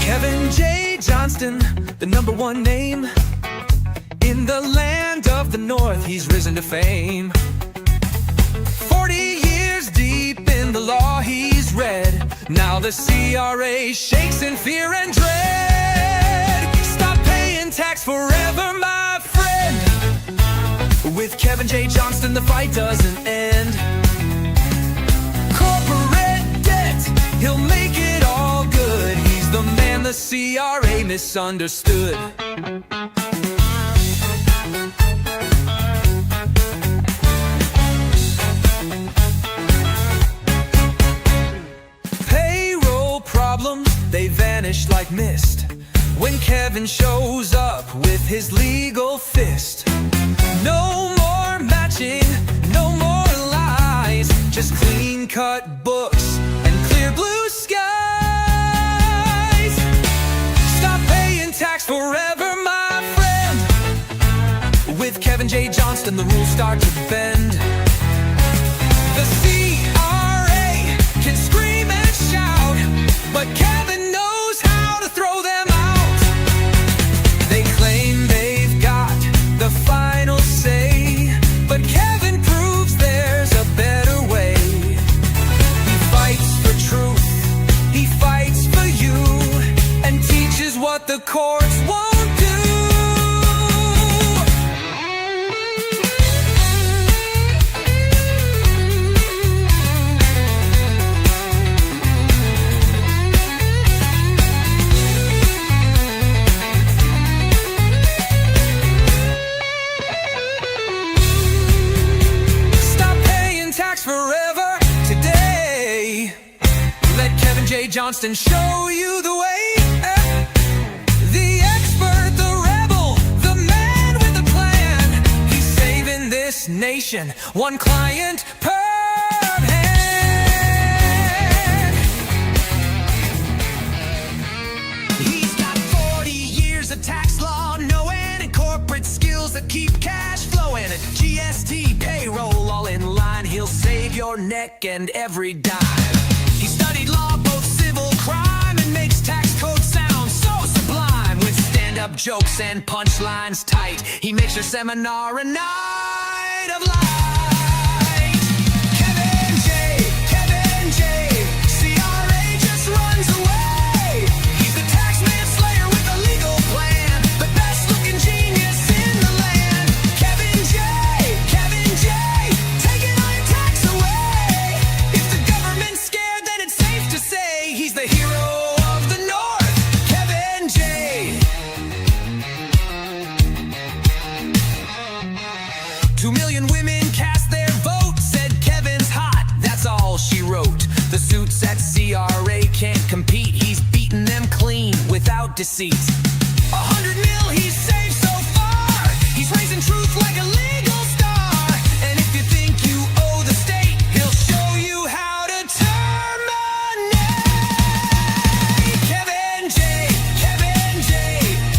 Kevin J. Johnston, the #1 name in the land of the North, he's risen to fame. 40 years deep in the law he's read. Now the CRA shakes in fear and dread. Stop paying tax forever, my friend. With Kevin J. Johnston, the fight doesn't end. Corporate debt, he'll make it all good. He's the man the CRA misunderstood. Payroll problems, they vanish like mist when Kevin shows up with his legal fist. No more matching, no more lies, just clean-cut books and clear blue skies. Stop paying tax forever, my friend. With Kevin J. Johnston, the rules start to bend. The CRA can scream and shout, but Kevin knows how to throw them out. They claim they've got the final say, but Kevin proves there's a better way. He fights for truth, he fights for you, and teaches what the courts won't do. Forever today. Let Kevin J. Johnston show you the way. The expert, the rebel, the man with a plan. He's saving this nation, one client per hand. He's got 40 years of tax law knowing and corporate skills that keep cash flowing. A GST payroll all in line. He'll save your neck and every dime. He studied law, both civil crime, and makes tax code sound so sublime. With stand-up jokes and punchlines tight, he makes your seminar a night of light. Kevin J. CRA just runs away. He's the tax manslayer with a legal plan, the best-looking genius in the land. Kevin J. Taking all your tax away. If the government's scared, then it's safe to say he's the hero of the North. Kevin J. 2 million women cast their vote, said Kevin's hot, that's all she wrote. The suits at CRA can't compete, he's beaten them clean without deceit. 100 mil he's saved so far, he's raising truth like a legal star. And if you think you owe the state, he'll show you how to terminate. Kevin J.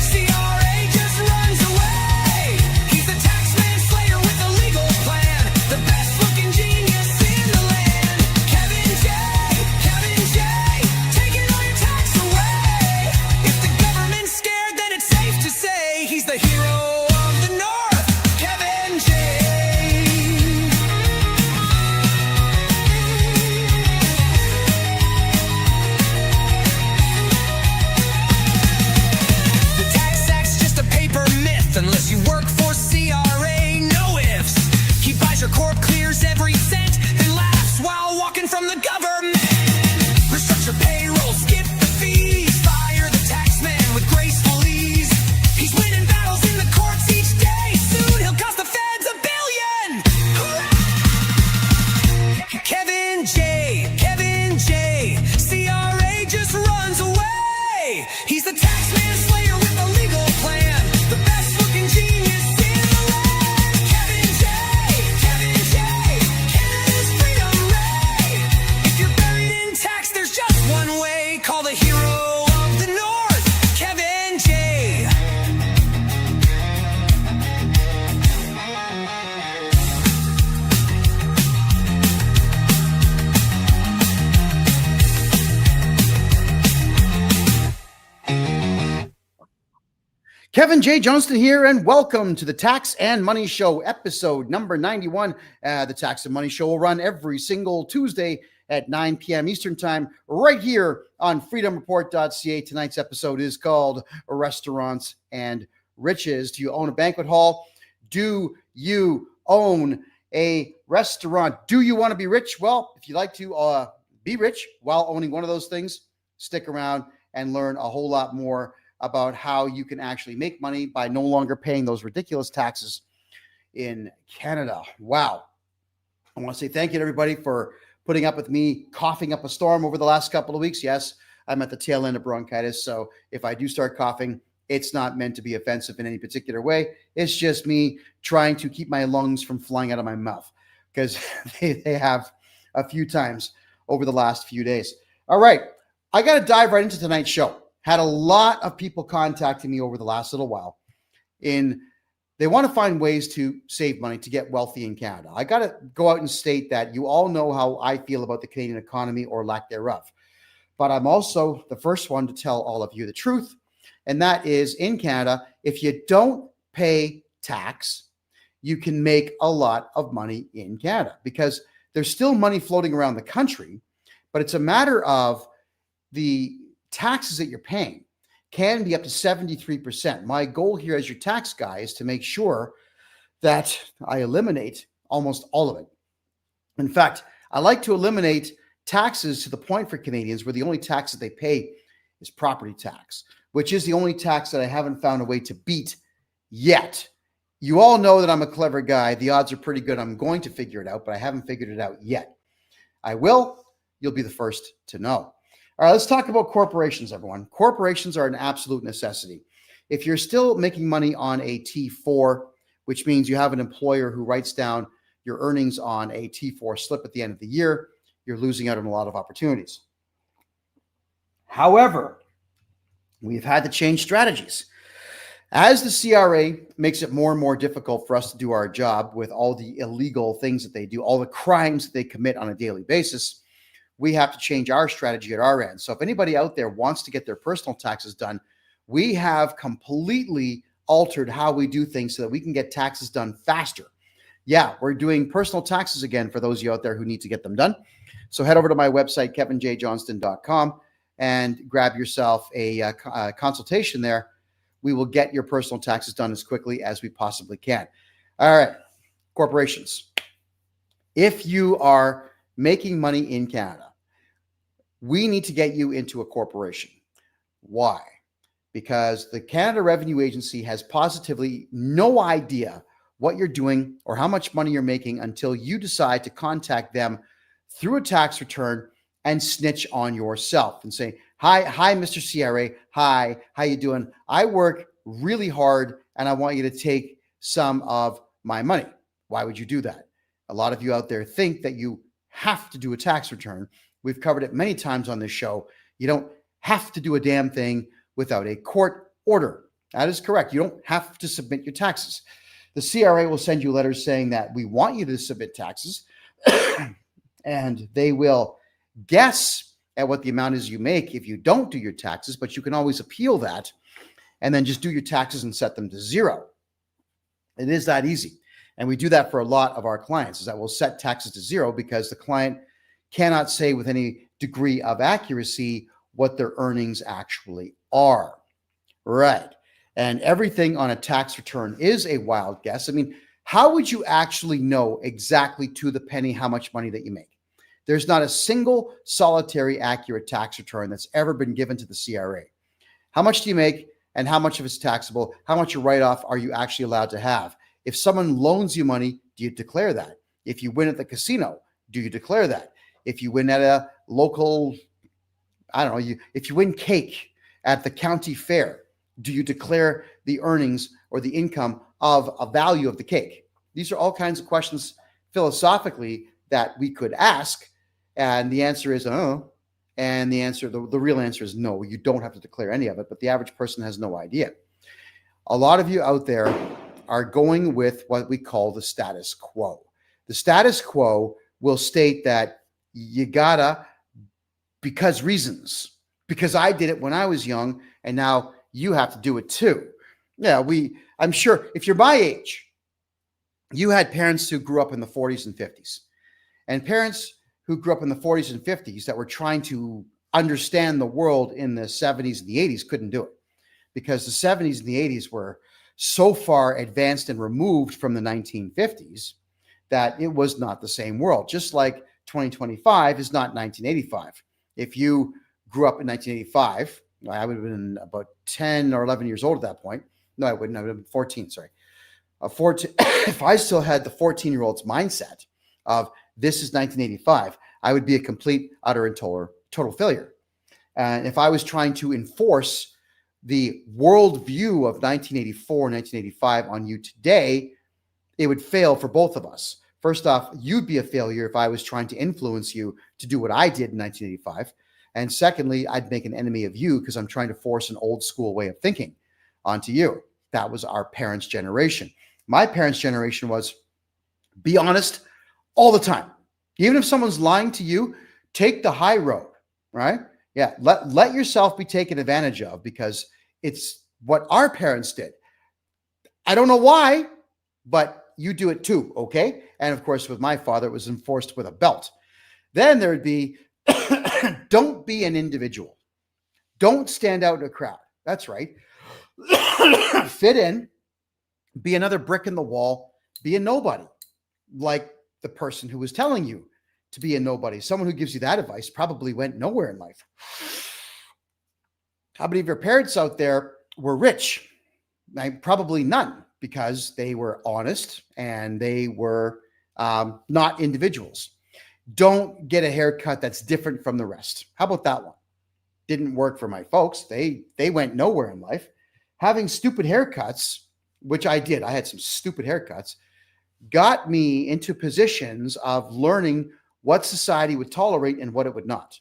CRA just runs away. He's the tax manslayer with a legal plan, the best-looking genius in the land. Kevin J. Taking all your tax away. If the government's scared, then it's safe to say Kevin J. Johnston here, and welcome to the Tax and Money Show, episode number 91. The Tax and Money Show will run every single Tuesday at 9 p.m. Eastern Time, right here on freedomreport.ca. Tonight's episode is called Restaurants and Riches. Do you own a banquet hall? Do you own a restaurant? Do you want to be rich? Well, if you'd like to be rich while owning one of those things, stick around and learn a whole lot more about how you can actually make money by no longer paying those ridiculous taxes in Canada. Wow. I want to say thank you to everybody for putting up with me coughing up a storm over the last couple of weeks. Yes, I'm at the tail end of bronchitis, so if I do start coughing, it's not meant to be offensive in any particular way. It's just me trying to keep my lungs from flying out of my mouth, because they have a few times over the last few days. All right, I got to dive right into tonight's show. Had a lot of people contacting me over the last little while. They want to find ways to save money to get wealthy in Canada. I got to go out and state that you all know how I feel about the Canadian economy, or lack thereof. But I'm also the first one to tell all of you the truth. And that is, in Canada, if you don't pay tax, you can make a lot of money in Canada, because there's still money floating around the country, but it's a matter of the taxes that you're paying can be up to 73%. My goal here as your tax guy is to make sure that I eliminate almost all of it. In fact, I like to eliminate taxes to the point for Canadians where the only tax that they pay is property tax, which is the only tax that I haven't found a way to beat yet. You all know that I'm a clever guy. The odds are pretty good I'm going to figure it out, but I haven't figured it out yet. I will. You'll be the first to know. All right, let's talk about corporations, everyone. Corporations are an absolute necessity. If you're still making money on a T4, which means you have an employer who writes down your earnings on a T4 slip at the end of the year, you're losing out on a lot of opportunities. However, we've had to change strategies. As the CRA makes it more and more difficult for us to do our job with all the illegal things that they do, all the crimes that they commit on a daily basis, we have to change our strategy at our end. So if anybody out there wants to get their personal taxes done, we have completely altered how we do things so that we can get taxes done faster. Yeah, we're doing personal taxes again for those of you out there who need to get them done. So head over to my website, kevinjjohnston.com, and grab yourself a consultation there. We will get your personal taxes done as quickly as we possibly can. All right, corporations. If you are making money in Canada, we need to get you into a corporation. Why? Because the Canada Revenue Agency has positively no idea what you're doing or how much money you're making until you decide to contact them through a tax return and snitch on yourself and say, hi, Mr. CRA. Hi, how you doing? I work really hard and I want you to take some of my money. Why would you do that? A lot of you out there think that you have to do a tax return. We've covered it many times on this show. You don't have to do a damn thing without a court order. That is correct. You don't have to submit your taxes. The CRA will send you letters saying that we want you to submit taxes, and they will guess at what the amount is you make if you don't do your taxes, but you can always appeal that and then just do your taxes and set them to zero. It is that easy. And we do that for a lot of our clients, is that we'll set taxes to zero because the client cannot say with any degree of accuracy what their earnings actually are. Right. And everything on a tax return is a wild guess. I mean, how would you actually know exactly to the penny how much money that you make? There's not a single solitary accurate tax return that's ever been given to the CRA. How much do you make and how much of it's taxable? How much a write-off are you actually allowed to have? If someone loans you money, do you declare that? If you win at the casino, do you declare that? If you win at a local, if you win cake at the county fair, do you declare the earnings or the income of a value of the cake? These are all kinds of questions philosophically that we could ask. And the answer is, oh. And the real answer is no, you don't have to declare any of it, but the average person has no idea. A lot of you out there are going with what we call the status quo. The status quo will state that you gotta, because I did it when I was young, and now you have to do it too. Yeah, I'm sure if you're my age, you had parents who grew up in the 40s and 50s, and parents who grew up in the 40s and 50s that were trying to understand the world in the 70s and the 80s couldn't do it, because the 70s and the 80s were so far advanced and removed from the 1950s that it was not the same world. Just like 2025 is not 1985. If you grew up in 1985, I would have been about 10 or 11 years old at that point. No, I wouldn't. I would have been 14, sorry. 14, if I still had the 14-year-old's mindset of this is 1985, I would be a complete, utter, and total failure. And if I was trying to enforce the worldview of 1984, 1985 on you today, it would fail for both of us. First off, you'd be a failure if I was trying to influence you to do what I did in 1985. And secondly, I'd make an enemy of you because I'm trying to force an old school way of thinking onto you. That was our parents' generation. My parents' generation was be honest all the time. Even if someone's lying to you, take the high road, right? Yeah, let yourself be taken advantage of because it's what our parents did. I don't know why, but you do it too, okay? And of course, with my father, it was enforced with a belt. Then there would be, don't be an individual. Don't stand out in a crowd. That's right. Fit in, be another brick in the wall, be a nobody, like the person who was telling you to be a nobody. Someone who gives you that advice probably went nowhere in life. How many of your parents out there were rich? Probably none, because they were honest and they were not individuals. Don't get a haircut that's different from the rest. How about that one? Didn't work for my folks. They went nowhere in life. Having stupid haircuts, which I did, I had some stupid haircuts, got me into positions of learning what society would tolerate and what it would not.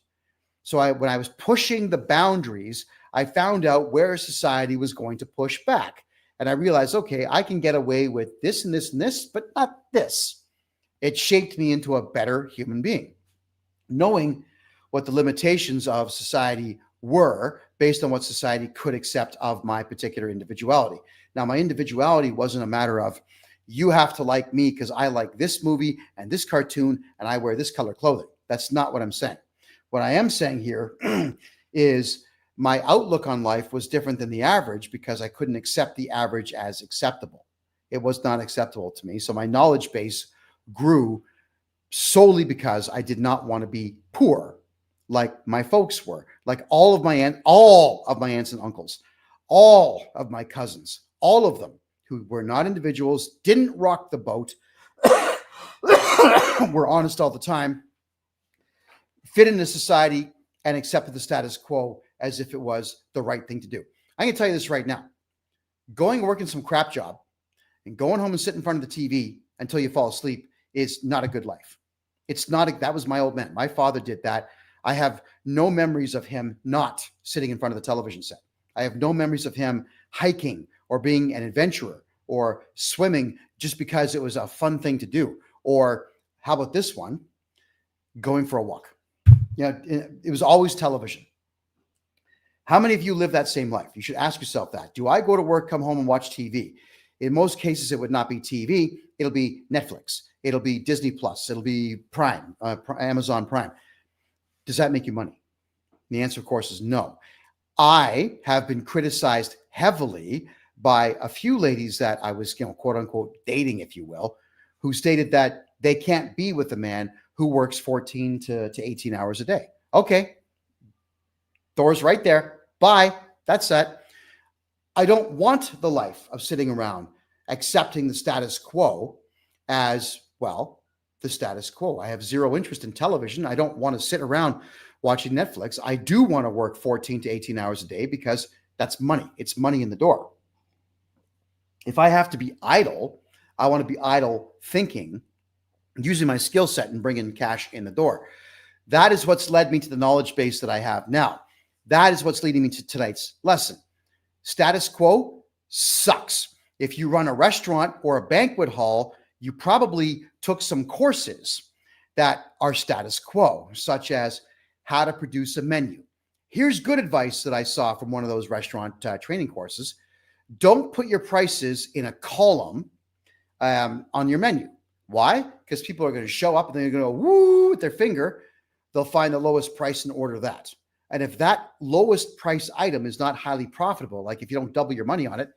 So when I was pushing the boundaries, I found out where society was going to push back. And I realized, okay, I can get away with this and this and this, but not this. It shaped me into a better human being. Knowing what the limitations of society were based on what society could accept of my particular individuality. Now, my individuality wasn't a matter of, you have to like me because I like this movie and this cartoon and I wear this color clothing. That's not what I'm saying. What I am saying here is my outlook on life was different than the average because I couldn't accept the average as acceptable. It was not acceptable to me. So my knowledge base grew solely because I did not want to be poor like my folks were, like all of my aunts and uncles, all of my cousins, all of them who were not individuals, didn't rock the boat, were honest all the time, fit into society, and accepted the status quo as if it was the right thing to do. I can tell you this right now. Going and working some crap job and going home and sitting in front of the TV until you fall asleep is not a good life. It's not. That was my old man. My father did that. I have no memories of him not sitting in front of the television set. I have no memories of him hiking or being an adventurer or swimming just because it was a fun thing to do. Or how about this one? Going for a walk. It was always television. How many of you live that same life? You should ask yourself that. Do I go to work, come home, and watch TV? In most cases, it would not be TV. It'll be Netflix. It'll be Disney Plus. It'll be Prime, Amazon Prime. Does that make you money? The answer, of course, is no. I have been criticized heavily by a few ladies that I was, quote unquote, dating, if you will, who stated that they can't be with a man who works 14 to 18 hours a day. Okay. Door's right there. Bye. That's it. I don't want the life of sitting around accepting the status quo as, well, the status quo. I have zero interest in television. I don't want to sit around watching Netflix. I do want to work 14 to 18 hours a day because that's money. It's money in the door. If I have to be idle, I want to be idle thinking, using my skill set and bringing cash in the door. That is what's led me to the knowledge base that I have now. That is what's leading me to tonight's lesson. Status quo sucks. If you run a restaurant or a banquet hall, you probably took some courses that are status quo, such as how to produce a menu. Here's good advice that I saw from one of those restaurant training courses. Don't put your prices in a column on your menu. Why? Because people are going to show up and they're going to go woo with their finger. They'll find the lowest price and order that. And if that lowest price item is not highly profitable, like if you don't double your money on it,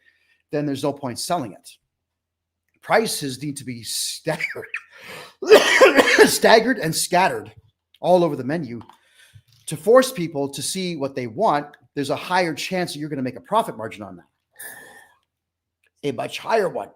then there's no point selling it. Prices need to be staggered, staggered and scattered all over the menu to force people to see what they want. There's a higher chance that you're going to make a profit margin on that. A much higher one.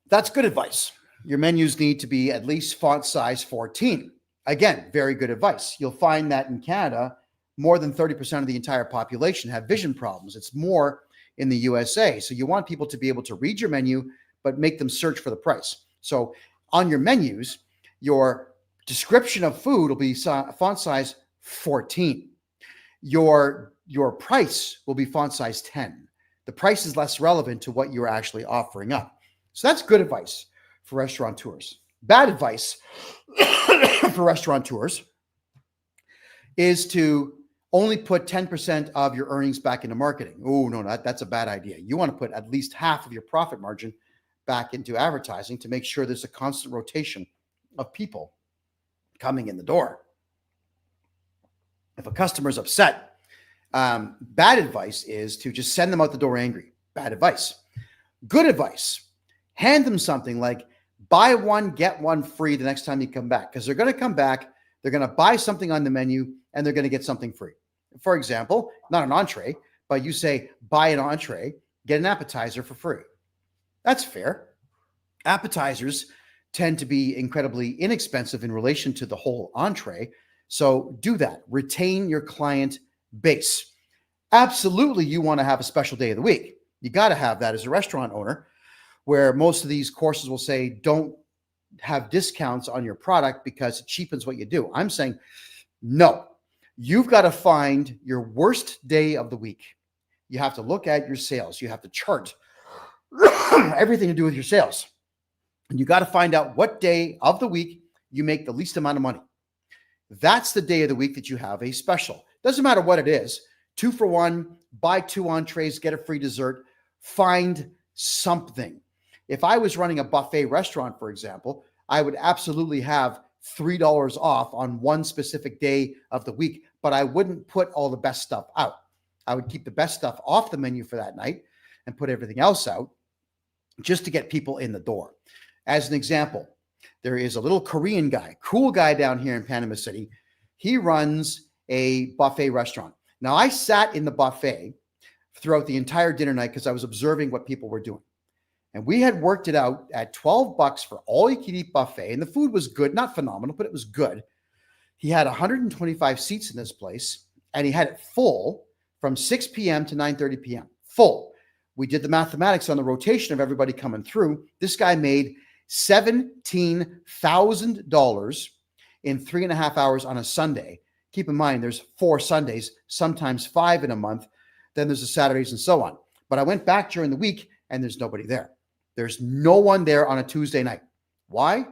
That's good advice. Your menus need to be at least font size 14. Again, very good advice. You'll find that in Canada, more than 30% of the entire population have vision problems. It's more in the USA. So you want people to be able to read your menu, but make them search for the price. So on your menus, your description of food will be font size 14. Your price will be font size 10. The price is less relevant to what you're actually offering up. So that's good advice for restaurateurs. Bad advice for restaurateurs is to only put 10% of your earnings back into marketing. Oh, no, that's a bad idea. You want to put at least half of your profit margin back into advertising to make sure there's a constant rotation of people coming in the door. If a customer's upset, bad advice is to just send them out the door angry. Bad advice. Good advice. Hand them something like buy one, get one free the next time you come back, because they're going to come back, they're going to buy something on the menu, and they're going to get something free. For example, not an entree, but you say buy an entree, get an appetizer for free. That's fair. Appetizers tend to be incredibly inexpensive in relation to the whole entree. So do that. Retain your client base. Absolutely, you want to have a special day of the week. You got to have that as a restaurant owner, where most of these courses will say don't have discounts on your product because it cheapens what you do. I'm saying no. You've got to find your worst day of the week. You have to look at your sales. You have to chart everything to do with your sales. And you got to find out what day of the week you make the least amount of money. That's the day of the week that you have a special. Doesn't matter what it is. 2 for 1, buy 2 entrees, get a free dessert. Find something. If I was running a buffet restaurant, for example, I would absolutely have $3 off on one specific day of the week, but I wouldn't put all the best stuff out. I would keep the best stuff off the menu for that night and put everything else out just to get people in the door. As an example, there is a little Korean guy, cool guy down here in Panama City. He runs a buffet restaurant. Now, I sat in the buffet throughout the entire dinner night because I was observing what people were doing. And we had worked it out at $12 for all you can eat buffet. And the food was good, not phenomenal, but it was good. He had 125 seats in this place, and he had it full from 6 p.m. to 9:30 p.m. Full. We did the mathematics on the rotation of everybody coming through. This guy made $17,000 in 3.5 hours on a Sunday. Keep in mind, there's 4 Sundays, sometimes 5 in a month. Then there's the Saturdays and so on. But I went back during the week, and there's nobody there. There's no one there on a Tuesday night. Why?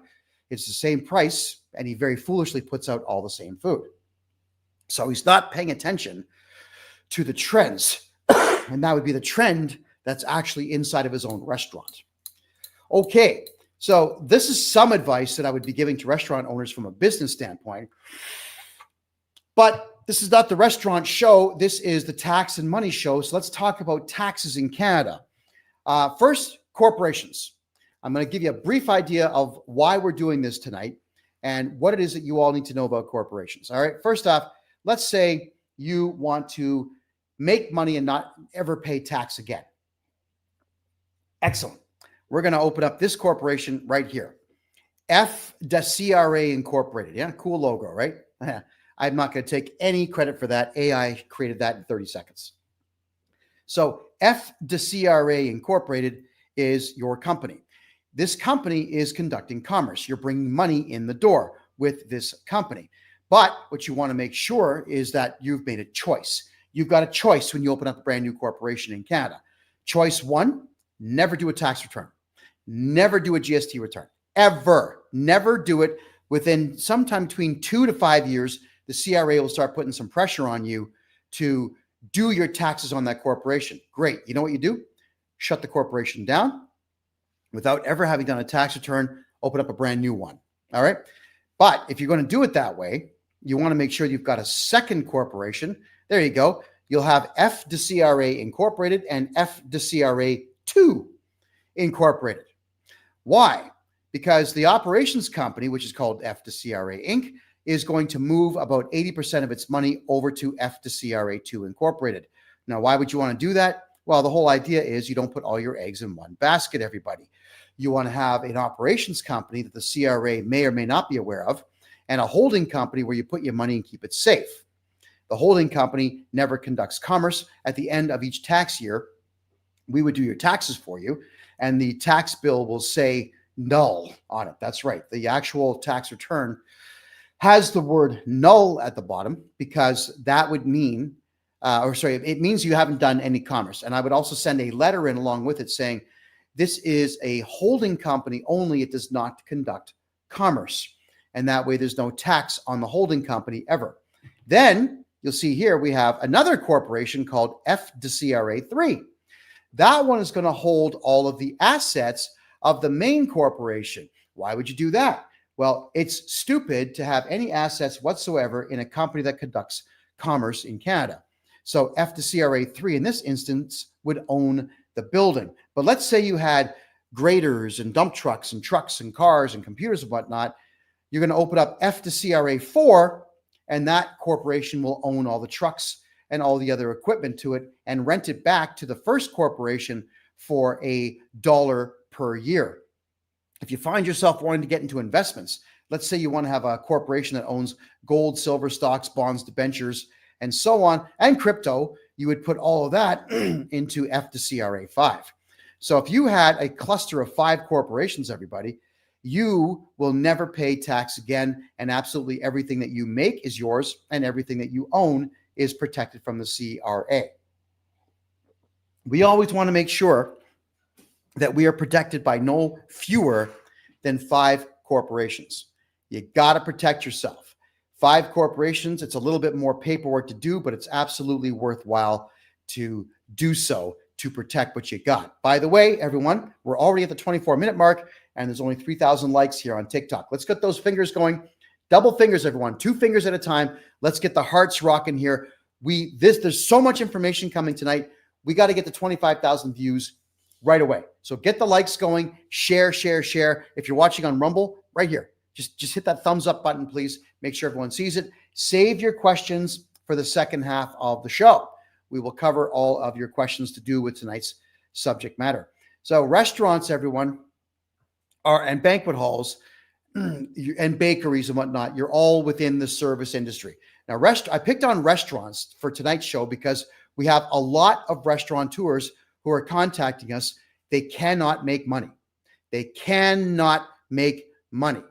It's the same price, and he very foolishly puts out all the same food. So he's not paying attention to the trends, and that would be the trend that's actually inside of his own restaurant. Okay, so this is some advice that I would be giving to restaurant owners from a business standpoint, but this is not the restaurant show. This is the tax and money show, so let's talk about taxes in Canada. First, corporations. I'm going to give you a brief idea of why we're doing this tonight and what it is that you all need to know about corporations. All right. First off, let's say you want to make money and not ever pay tax again. Excellent. We're going to open up this corporation right here. F.CRA Incorporated. Yeah, cool logo, right? I'm not going to take any credit for that. AI created that in 30 seconds. So F.CRA Incorporated is your company. This company is conducting commerce. You're bringing money in the door with this company. But what you want to make sure is that you've made a choice. You've got a choice when you open up a brand new corporation in Canada. Choice 1, never do a tax return. Never do a GST return. Ever. Never do it. Within sometime between 2 to 5 years, the CRA will start putting some pressure on you to do your taxes on that corporation. Great. You know what you do? shut the corporation down without ever having done a tax return, open up a brand new one. All right. But if you're going to do it that way, you want to make sure you've got a second corporation. There you go. You'll have F de CRA Incorporated and F de CRA 2 Incorporated. Why? Because the operations company, which is called F de CRA Inc., is going to move about 80% of its money over to F de CRA 2 Incorporated. Now, why would you want to do that? Well, the whole idea is you don't put all your eggs in one basket, everybody. You want to have an operations company that the CRA may or may not be aware of, and a holding company where you put your money and keep it safe. The holding company never conducts commerce. At the end of each tax year, we would do your taxes for you, and the tax bill will say null on it. That's right. The actual tax return has the word null at the bottom because that would mean, it means you haven't done any commerce. And I would also send a letter in along with it saying, this is a holding company only. It does not conduct commerce. And that way there's no tax on the holding company ever. Then you'll see here we have another corporation called F de CRA 3. That one is going to hold all of the assets of the main corporation. Why would you do that? Well, it's stupid to have any assets whatsoever in a company that conducts commerce in Canada. So F de CRA 3 in this instance would own the building. But let's say you had graders and dump trucks and cars and computers and whatnot. You're going to open up F de CRA 4, and that corporation will own all the trucks and all the other equipment to it and rent it back to the first corporation for $1 per year. If you find yourself wanting to get into investments, let's say you want to have a corporation that owns gold, silver, stocks, bonds, debentures, and so on, and crypto, you would put all of that into F de CRA 5. So if you had a cluster of 5 corporations, everybody, you will never pay tax again, and absolutely everything that you make is yours, and everything that you own is protected from the CRA. We always want to make sure that we are protected by no fewer than 5 corporations. You got to protect yourself. 5 corporations, it's a little bit more paperwork to do, but it's absolutely worthwhile to do so to protect what you got. By the way, everyone, we're already at the 24-minute mark, and there's only 3,000 likes here on TikTok. Let's get those fingers going. Double fingers, everyone. 2 fingers at a time. Let's get the hearts rocking here. There's so much information coming tonight. We got to get to 25,000 views right away. So get the likes going. Share. If you're watching on Rumble, right here, just hit that thumbs up button, please. Make sure everyone sees it. Save your questions for the second half of the show. We will cover all of your questions to do with tonight's subject matter. So restaurants, everyone, and banquet halls and bakeries and whatnot, you're all within the service industry. Now, I picked on restaurants for tonight's show because we have a lot of restaurateurs who are contacting us. They cannot make money. They cannot make money.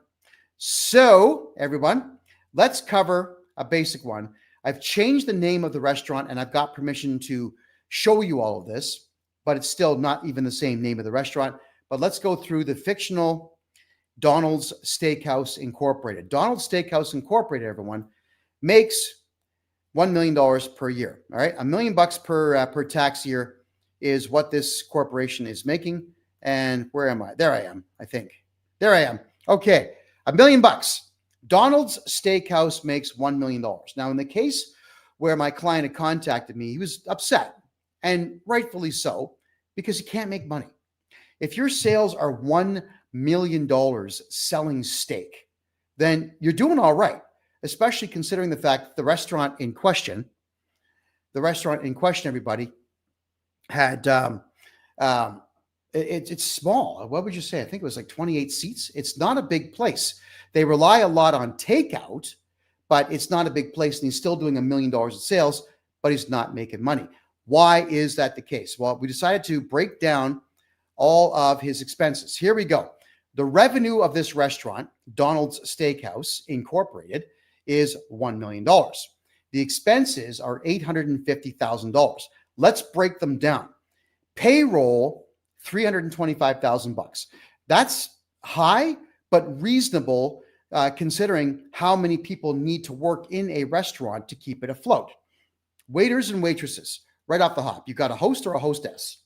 So, everyone, let's cover a basic one. I've changed the name of the restaurant, and I've got permission to show you all of this, but it's still not even the same name of the restaurant. But let's go through the fictional Donald's Steakhouse Incorporated. Donald's Steakhouse Incorporated, everyone, makes $1 million per year. All right, $1 million per tax year is what this corporation is making. And where am I? There I am, I think. There I am. Okay, $1 million. Donald's Steakhouse makes $1 million. Now, in the case where my client had contacted me, he was upset, and rightfully so, because he can't make money. If your sales are $1 million selling steak, then you're doing all right, especially considering the fact that the restaurant in question, everybody, had it's small. What would you say? I think it was like 28 seats. It's not a big place. They rely a lot on takeout, but it's not a big place, and he's still doing $1 million in sales, but he's not making money. Why is that the case? Well, we decided to break down all of his expenses. Here we go. The revenue of this restaurant, Donald's Steakhouse Incorporated, is $1 million. The expenses are $850,000. Let's break them down. Payroll, $325,000. That's high, but reasonable considering how many people need to work in a restaurant to keep it afloat. Waiters and waitresses, right off the hop. You've got a host or a hostess.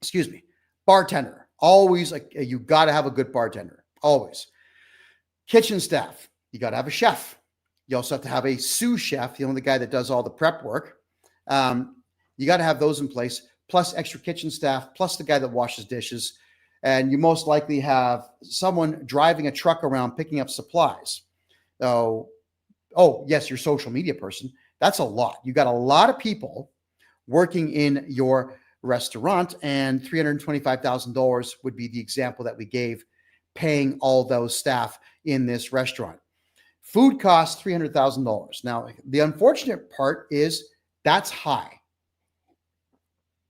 Excuse me. Bartender. Always, you got to have a good bartender. Always. Kitchen staff. You got to have a chef. You also have to have a sous chef, the guy that does all the prep work. You got to have those in place, plus extra kitchen staff, plus the guy that washes dishes. And you most likely have someone driving a truck around picking up supplies. So, oh, yes, your social media person. That's a lot. You got a lot of people working in your restaurant, and $325,000 would be the example that we gave, paying all those staff in this restaurant. Food costs $300,000. Now, the unfortunate part is that's high.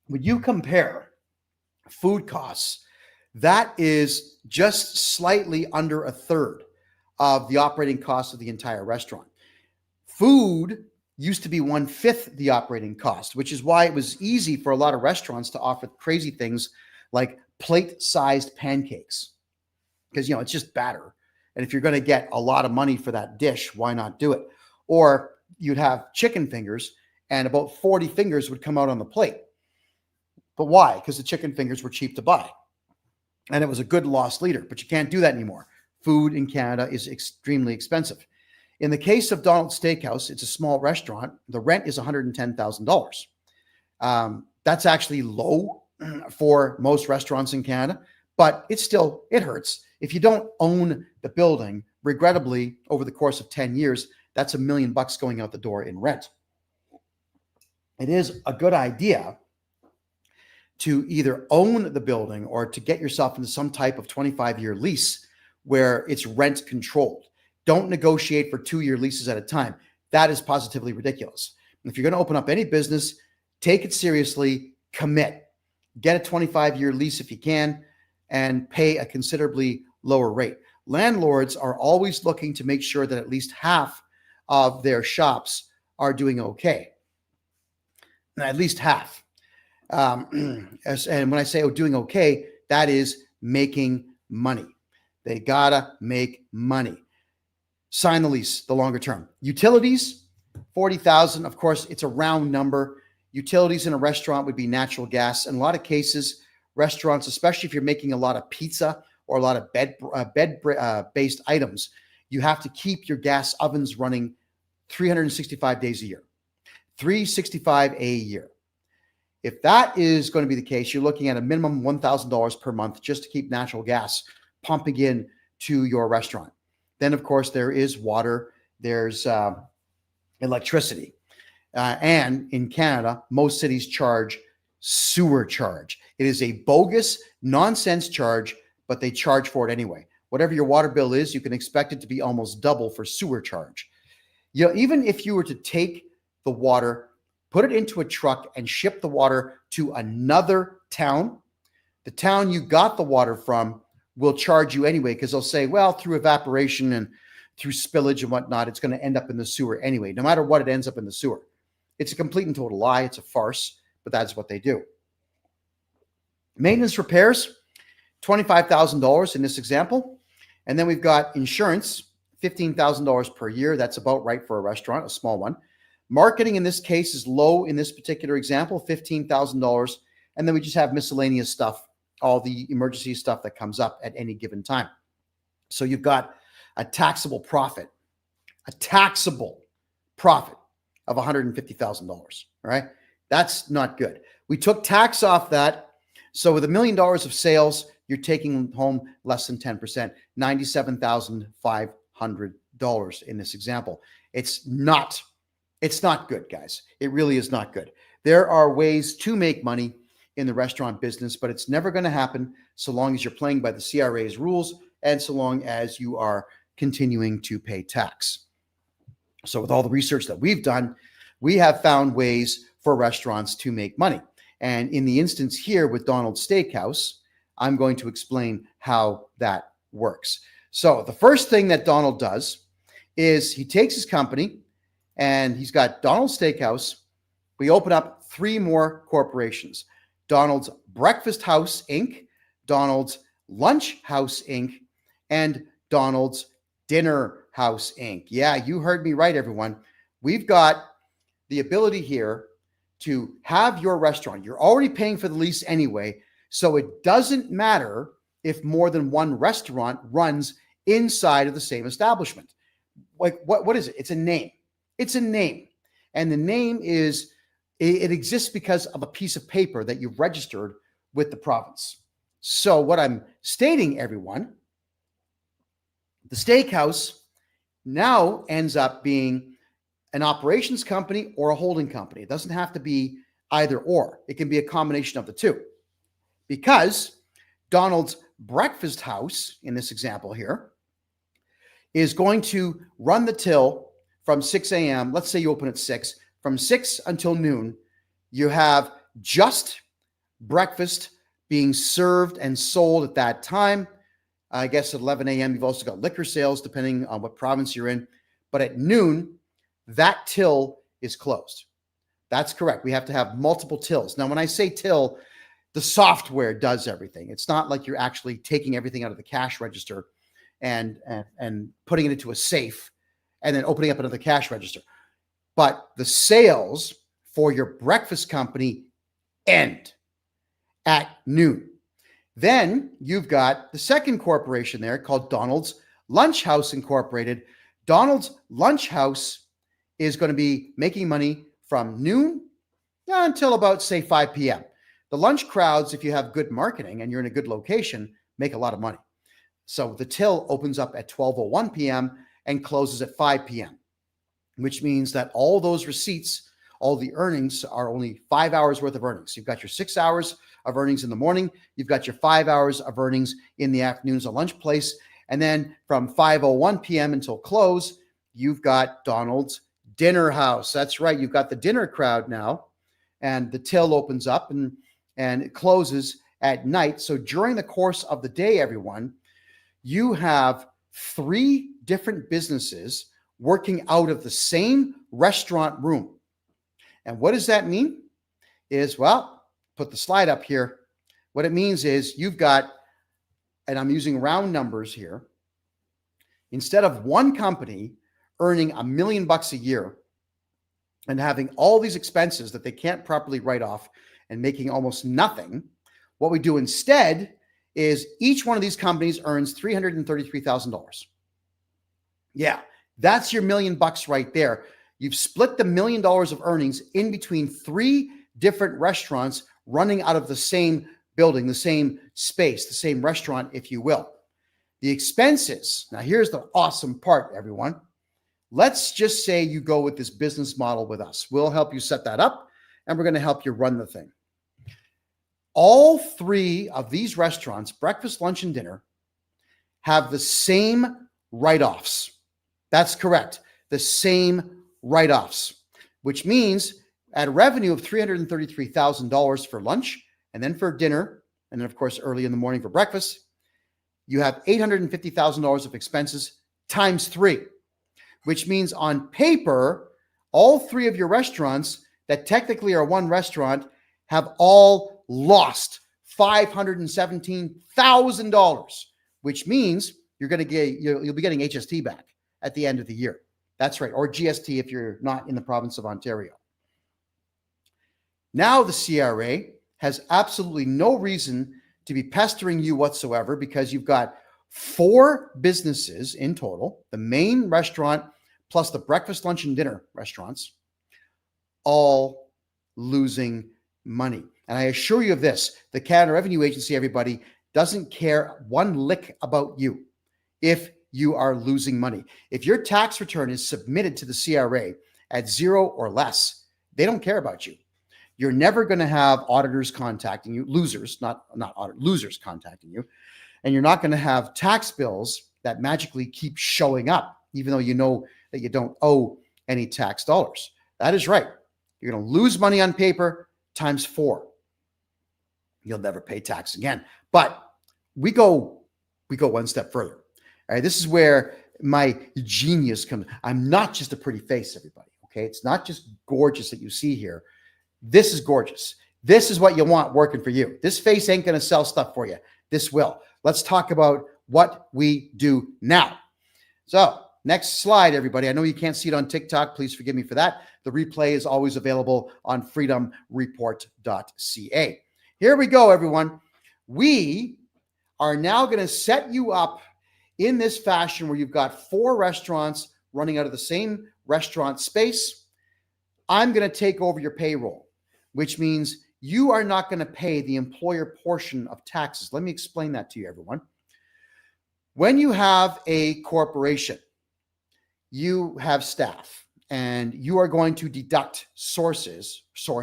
When you compare food costs, that is just slightly under a third of the operating cost of the entire restaurant. Food used to be 1/5 the operating cost, which is why it was easy for a lot of restaurants to offer crazy things like plate-sized pancakes, because it's just batter. And if you're going to get a lot of money for that dish, why not do it? Or you'd have chicken fingers, and about 40 fingers would come out on the plate. But why? Because the chicken fingers were cheap to buy, and it was a good loss leader. But you can't do that anymore. Food in Canada is extremely expensive. In the case of Donald's Steakhouse, it's a small restaurant. The rent is $110,000. That's actually low for most restaurants in Canada, but it hurts. If you don't own the building, regrettably, over the course of 10 years, that's $1 million going out the door in rent. It is a good idea to either own the building or to get yourself into some type of 25-year lease where it's rent controlled. Don't negotiate for 2-year leases at a time. That is positively ridiculous. If you're going to open up any business, take it seriously, commit. Get a 25-year lease if you can, and pay a considerably lower rate. Landlords are always looking to make sure that at least half of their shops are doing okay. At least half. And when I say doing okay, that is making money. They gotta make money. Sign the lease, the longer term. Utilities, $40,000. Of course, it's a round number. Utilities in a restaurant would be natural gas. In a lot of cases, restaurants, especially if you're making a lot of pizza or a lot of bed-based items, you have to keep your gas ovens running 365 days a year. 365 a year. If that is going to be the case, you're looking at a minimum $1,000 per month just to keep natural gas pumping in to your restaurant. Then, of course, there is water, there's electricity. And in Canada, most cities charge sewer charge. It is a bogus, nonsense charge, but they charge for it anyway. Whatever your water bill is, you can expect it to be almost double for sewer charge. Even if you were to take the water, put it into a truck, and ship the water to another town, the town you got the water from will charge you anyway, because they'll say, well, through evaporation and through spillage and whatnot, it's going to end up in the sewer anyway. No matter what, it ends up in the sewer. It's a complete and total lie. It's a farce, but that's what they do. Maintenance repairs, $25,000 in this example. And then we've got insurance, $15,000 per year. That's about right for a restaurant, a small one. Marketing in this case is low in this particular example, $15,000. And then we just have miscellaneous stuff, all the emergency stuff that comes up at any given time. So you've got a taxable profit of $150,000, all right? That's not good. We took tax off that. So with $1 million of sales, you're taking home less than 10%, $97,500 in this example. It's not good, guys. It really is not good. There are ways to make money in the restaurant business, but it's never going to happen so long as you're playing by the CRA's rules and so long as you are continuing to pay tax. So with all the research that we've done, we have found ways for restaurants to make money. And in the instance here with Donald's Steakhouse, I'm going to explain how that works. So the first thing that Donald does is he takes his company and he's got Donald's Steakhouse. We open up 3 more corporations: Donald's Breakfast House, Inc., Donald's Lunch House, Inc., and Donald's Dinner House, Inc. Yeah, you heard me right, everyone. We've got the ability here to have your restaurant. You're already paying for the lease anyway. So it doesn't matter if more than one restaurant runs inside of the same establishment. Like what is it? It's a name. It's a name. And the name is, it exists because of a piece of paper that you've registered with the province. So what I'm stating, everyone, the steakhouse now ends up being an operations company or a holding company. It doesn't have to be either or. It can be a combination of the two. Because Donald's Breakfast House, in this example here, is going to run the till from 6 a.m. Let's say you open at 6. From 6 until noon, you have just breakfast being served and sold at that time. I guess at 11 a.m., you've also got liquor sales, depending on what province you're in. But at noon, that till is closed. That's correct. We have to have multiple tills. Now, when I say till, the software does everything. It's not like you're actually taking everything out of the cash register and putting it into a safe and then opening up another cash register. But the sales for your breakfast company end at noon. Then you've got the second corporation there called Donald's Lunch House Incorporated. Donald's Lunch House is going to be making money from noon until about, say, 5 p.m. The lunch crowds, if you have good marketing and you're in a good location, make a lot of money. So the till opens up at 12:01 p.m. and closes at 5 p.m., which means that all those receipts, all the earnings are only 5 hours worth of earnings. You've got your 6 hours of earnings in the morning. You've got your 5 hours of earnings in the afternoons, a lunch place. And then from 5:01 p.m. until close, you've got Donald's Dinner House. That's right. You've got the dinner crowd now. And the till opens up and it closes at night. So during the course of the day, everyone, you have 3 different businesses working out of the same restaurant room. And what does that mean? Well, put the slide up here. What it means is you've got, and I'm using round numbers here, instead of one company earning $1 million a year and having all these expenses that they can't properly write off and making almost nothing, what we do instead is each one of these companies earns $333,000. Yeah, that's your $1 million right there. You've split the $1 million of earnings in between 3 different restaurants running out of the same building, the same space, the same restaurant, if you will. The expenses, now here's the awesome part, everyone. Let's just say you go with this business model with us. We'll help you set that up, and we're going to help you run the thing. All 3 of these restaurants, breakfast, lunch, and dinner, have the same write-offs. That's correct. The same write-offs, which means at a revenue of $333,000 for lunch, and then for dinner, and then, of course, early in the morning for breakfast, you have $850,000 of expenses times 3, which means on paper, all 3 of your restaurants that technically are one restaurant have all lost $517,000, which means you'll be getting HST back at the end of the year. That's right, or GST if you're not in the province of Ontario. Now the CRA has absolutely no reason to be pestering you whatsoever because you've got 4 businesses in total, the main restaurant plus the breakfast, lunch, and dinner restaurants, all losing money. And I assure you of this, the Canada Revenue Agency, everybody, doesn't care one lick about you if you are losing money. If your tax return is submitted to the CRA at 0 or less, they don't care about you. You're never going to have auditors contacting you, losers contacting you, and you're not going to have tax bills that magically keep showing up, even though you know that you don't owe any tax dollars. That is right. You're going to lose money on paper times 4. You'll never pay tax again. But we go one step further. All right, this is where my genius comes. I'm not just a pretty face, everybody. Okay, it's not just gorgeous that you see here. This is gorgeous. This is what you want working for you. This face ain't going to sell stuff for you. This will. Let's talk about what we do now. So next slide, everybody. I know you can't see it on TikTok. Please forgive me for that. The replay is always available on freedomreport.ca. Here we go, everyone. We are now going to set you up in this fashion where you've got 4 restaurants running out of the same restaurant space. I'm going to take over your payroll, which means you are not going to pay the employer portion of taxes. Let me explain that to you, everyone. When you have a corporation, you have staff, and you are going to deduct source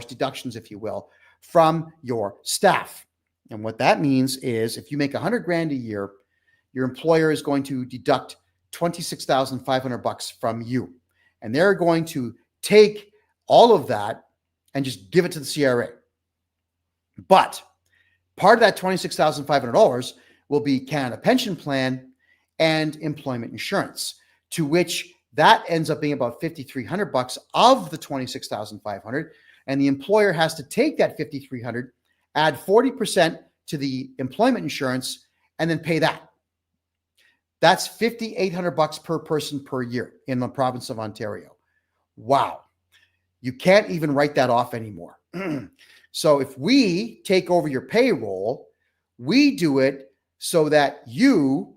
deductions, if you will, from your staff. And what that means is if you make $100,000 a year, your employer is going to deduct $26,500 from you. And they're going to take all of that and just give it to the CRA. But part of that $26,500 will be Canada Pension Plan and employment insurance, to which that ends up being about $5,300 of the $26,500. And the employer has to take that $5,300, add 40% to the employment insurance, and then pay that. That's $5,800 per person per year in the province of Ontario. Wow. You can't even write that off anymore. So if we take over your payroll, we do it so that you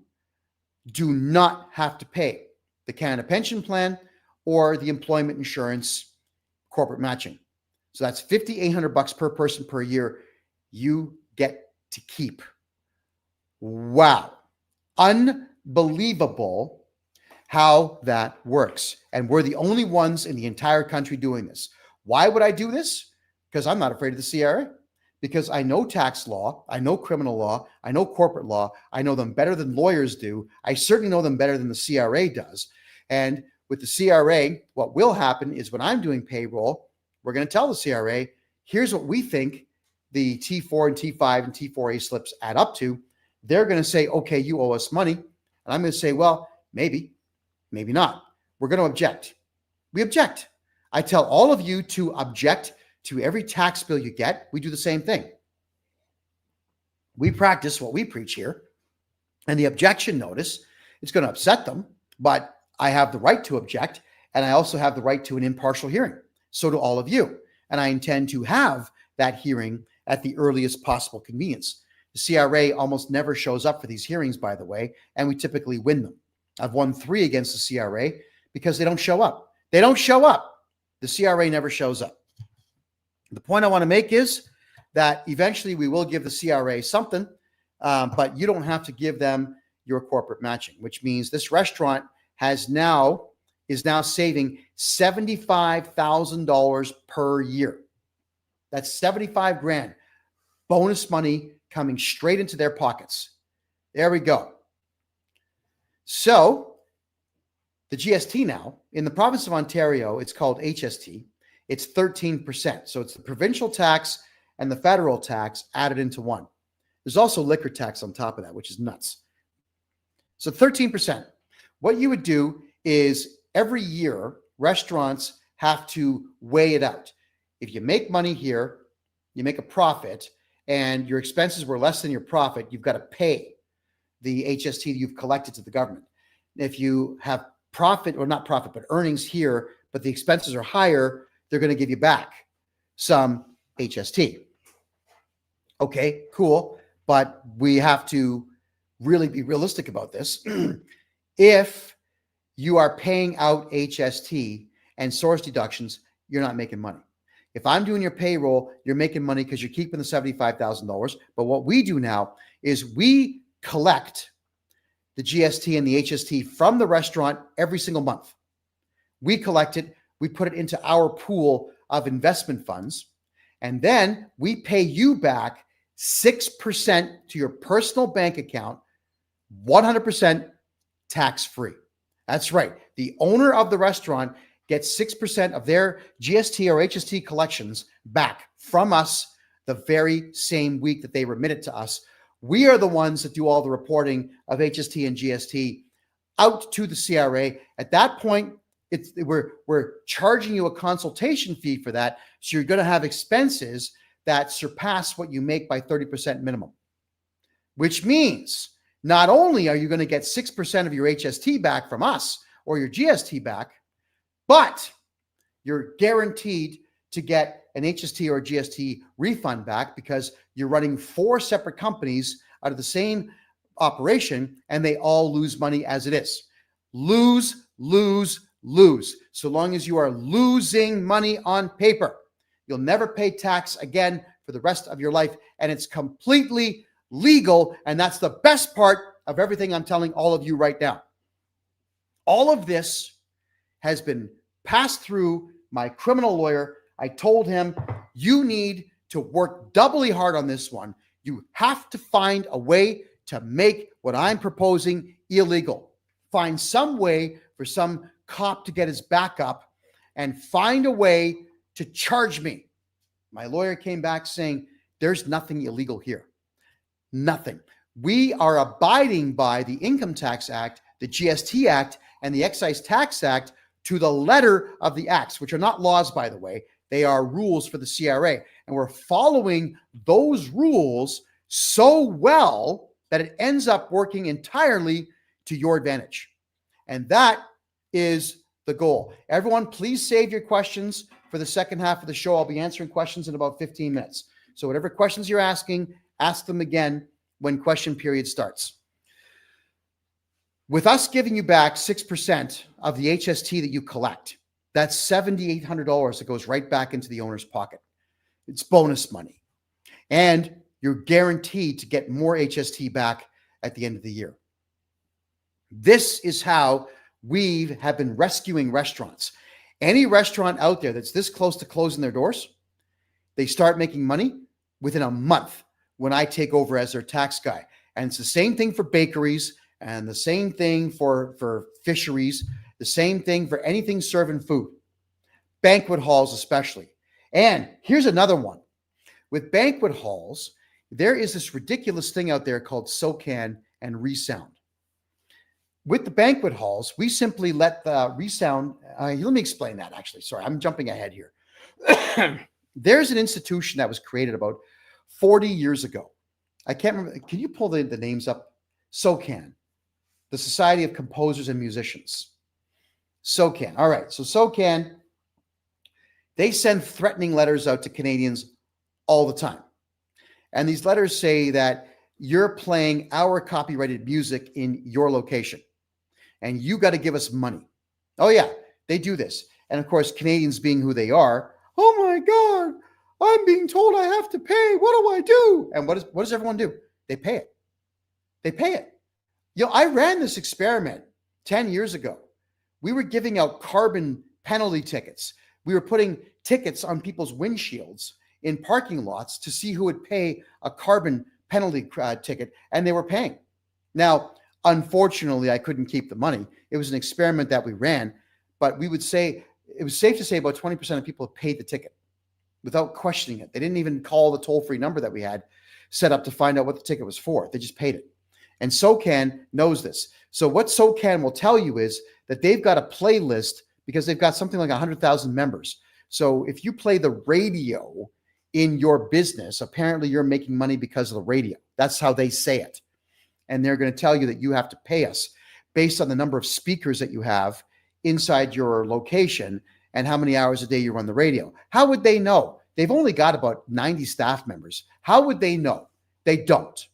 do not have to pay the Canada Pension Plan or the employment insurance corporate matching. So that's $5,800 per person per year you get to keep. Wow. Unbelievable how that works. And we're the only ones in the entire country doing this. Why would I do this? Because I'm not afraid of the CRA. Because I know tax law, I know criminal law, I know corporate law, I know them better than lawyers do. I certainly know them better than the CRA does. And with the CRA, what will happen is when I'm doing payroll, we're going to tell the CRA, here's what we think the T4 and T5 and T4A slips add up to. They're going to say, okay, you owe us money. And I'm going to say, well, maybe, maybe not. We're going to object. We object. I tell all of you to object to every tax bill you get. We do the same thing. We practice what we preach here. And the objection notice, it's going to upset them, but I have the right to object. And I also have the right to an impartial hearing. So do all of you. And I intend to have that hearing at the earliest possible convenience. The CRA almost never shows up for these hearings, by the way, and we typically win them. I've won 3 against the CRA because they don't show up. They don't show up. The CRA never shows up. The point I want to make is that eventually we will give the CRA something, but you don't have to give them your corporate matching, which means this restaurant is now saving $75,000 per year. That's 75 grand bonus money coming straight into their pockets. There we go. So the GST now in the province of Ontario, it's called HST. It's 13%. So it's the provincial tax and the federal tax added into one. There's also liquor tax on top of that, which is nuts. So 13%. What you would do is every year, restaurants have to weigh it out. If you make money here, you make a profit, and your expenses were less than your profit, you've got to pay the HST that you've collected to the government. If you have profit, or not profit, but earnings here, but the expenses are higher, they're going to give you back some HST. Okay, cool. But we have to really be realistic about this. If you are paying out HST and source deductions, you're not making money. If I'm doing your payroll, you're making money because you're keeping the $75,000. But what we do now is we collect the GST and the HST from the restaurant every single month. We collect it, we put it into our pool of investment funds, and then we pay you back 6% to your personal bank account, 100% tax-free. That's right. The owner of the restaurant gets 6% of their GST or HST collections back from us the very same week that they remit it to us. We are the ones that do all the reporting of HST and GST out to the CRA. At that point, we're charging you a consultation fee for that. So you're going to have expenses that surpass what you make by 30% minimum, which means not only are you going to get 6% of your HST back from us or your GST back, but you're guaranteed to get an HST or a GST refund back because you're running 4 separate companies out of the same operation and they all lose money as it is. Lose, lose, lose. So long as you are losing money on paper, you'll never pay tax again for the rest of your life. And it's completely legal. And that's the best part of everything I'm telling all of you right now. All of this has been passed through my criminal lawyer. I told him, you need to work doubly hard on this one. You have to find a way to make what I'm proposing illegal. Find some way for some cop to get his back up and find a way to charge me. My lawyer came back saying, there's nothing illegal here. Nothing. We are abiding by the Income Tax Act, the GST Act, and the Excise Tax Act to the letter of the acts, which are not laws, by the way. They are rules for the CRA. And we're following those rules so well that it ends up working entirely to your advantage. And that is the goal. Everyone, please save your questions for the second half of the show. I'll be answering questions in about 15 minutes. So whatever questions you're asking, ask them again when question period starts. With us giving you back 6% of the HST that you collect, that's $7,800 that goes right back into the owner's pocket. It's bonus money. And you're guaranteed to get more HST back at the end of the year. This is how we have been rescuing restaurants. Any restaurant out there that's this close to closing their doors, they start making money within a month when I take over as their tax guy. And it's the same thing for bakeries and the same thing for fisheries, the same thing for anything serving food, banquet halls especially. And here's another one. With banquet halls, there is this ridiculous thing out there called SOCAN and resound. With the banquet halls, we simply let the resound, let me explain that actually. Sorry, I'm jumping ahead here. There's an institution that was created about 40 years ago. I can't remember. Can you pull the names up? SOCAN, the Society of Composers and Musicians. SOCAN. All right. So SOCAN, they send threatening letters out to Canadians all the time. And these letters say that you're playing our copyrighted music in your location and you got to give us money. Oh yeah, they do this. And of course, Canadians being who they are, oh my God, I'm being told I have to pay. What do I do? And what does everyone do? They pay it. They pay it. You know, I ran this experiment 10 years ago. We were giving out carbon penalty tickets. We were putting tickets on people's windshields in parking lots to see who would pay a carbon penalty ticket, and they were paying. Now, unfortunately, I couldn't keep the money. It was an experiment that we ran, but we would say, it was safe to say about 20% of people have paid the ticket without questioning it. They didn't even call the toll-free number that we had set up to find out what the ticket was for. They just paid it. And SOCAN knows this. So what SOCAN will tell you is that they've got a playlist because they've got something like 100,000 members. So if you play the radio in your business, apparently you're making money because of the radio. That's how they say it. And they're going to tell you that you have to pay us based on the number of speakers that you have inside your location and how many hours a day you run the radio. How would they know? They've only got about 90 staff members. How would they know? They don't.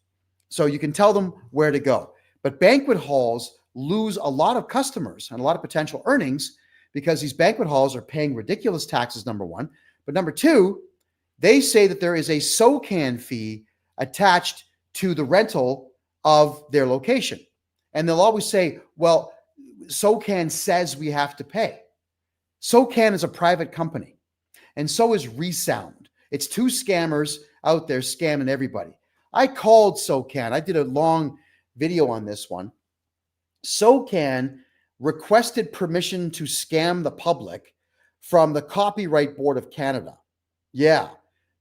So you can tell them where to go. But banquet halls lose a lot of customers and a lot of potential earnings because these banquet halls are paying ridiculous taxes, number one. But number two, they say that there is a SOCAN fee attached to the rental of their location. And they'll always say, well, SOCAN says we have to pay. SOCAN is a private company, and so is Resound. It's two scammers out there scamming everybody. I called SOCAN. I did a long video on this one. SOCAN requested permission to scam the public from the Copyright Board of Canada. Yeah,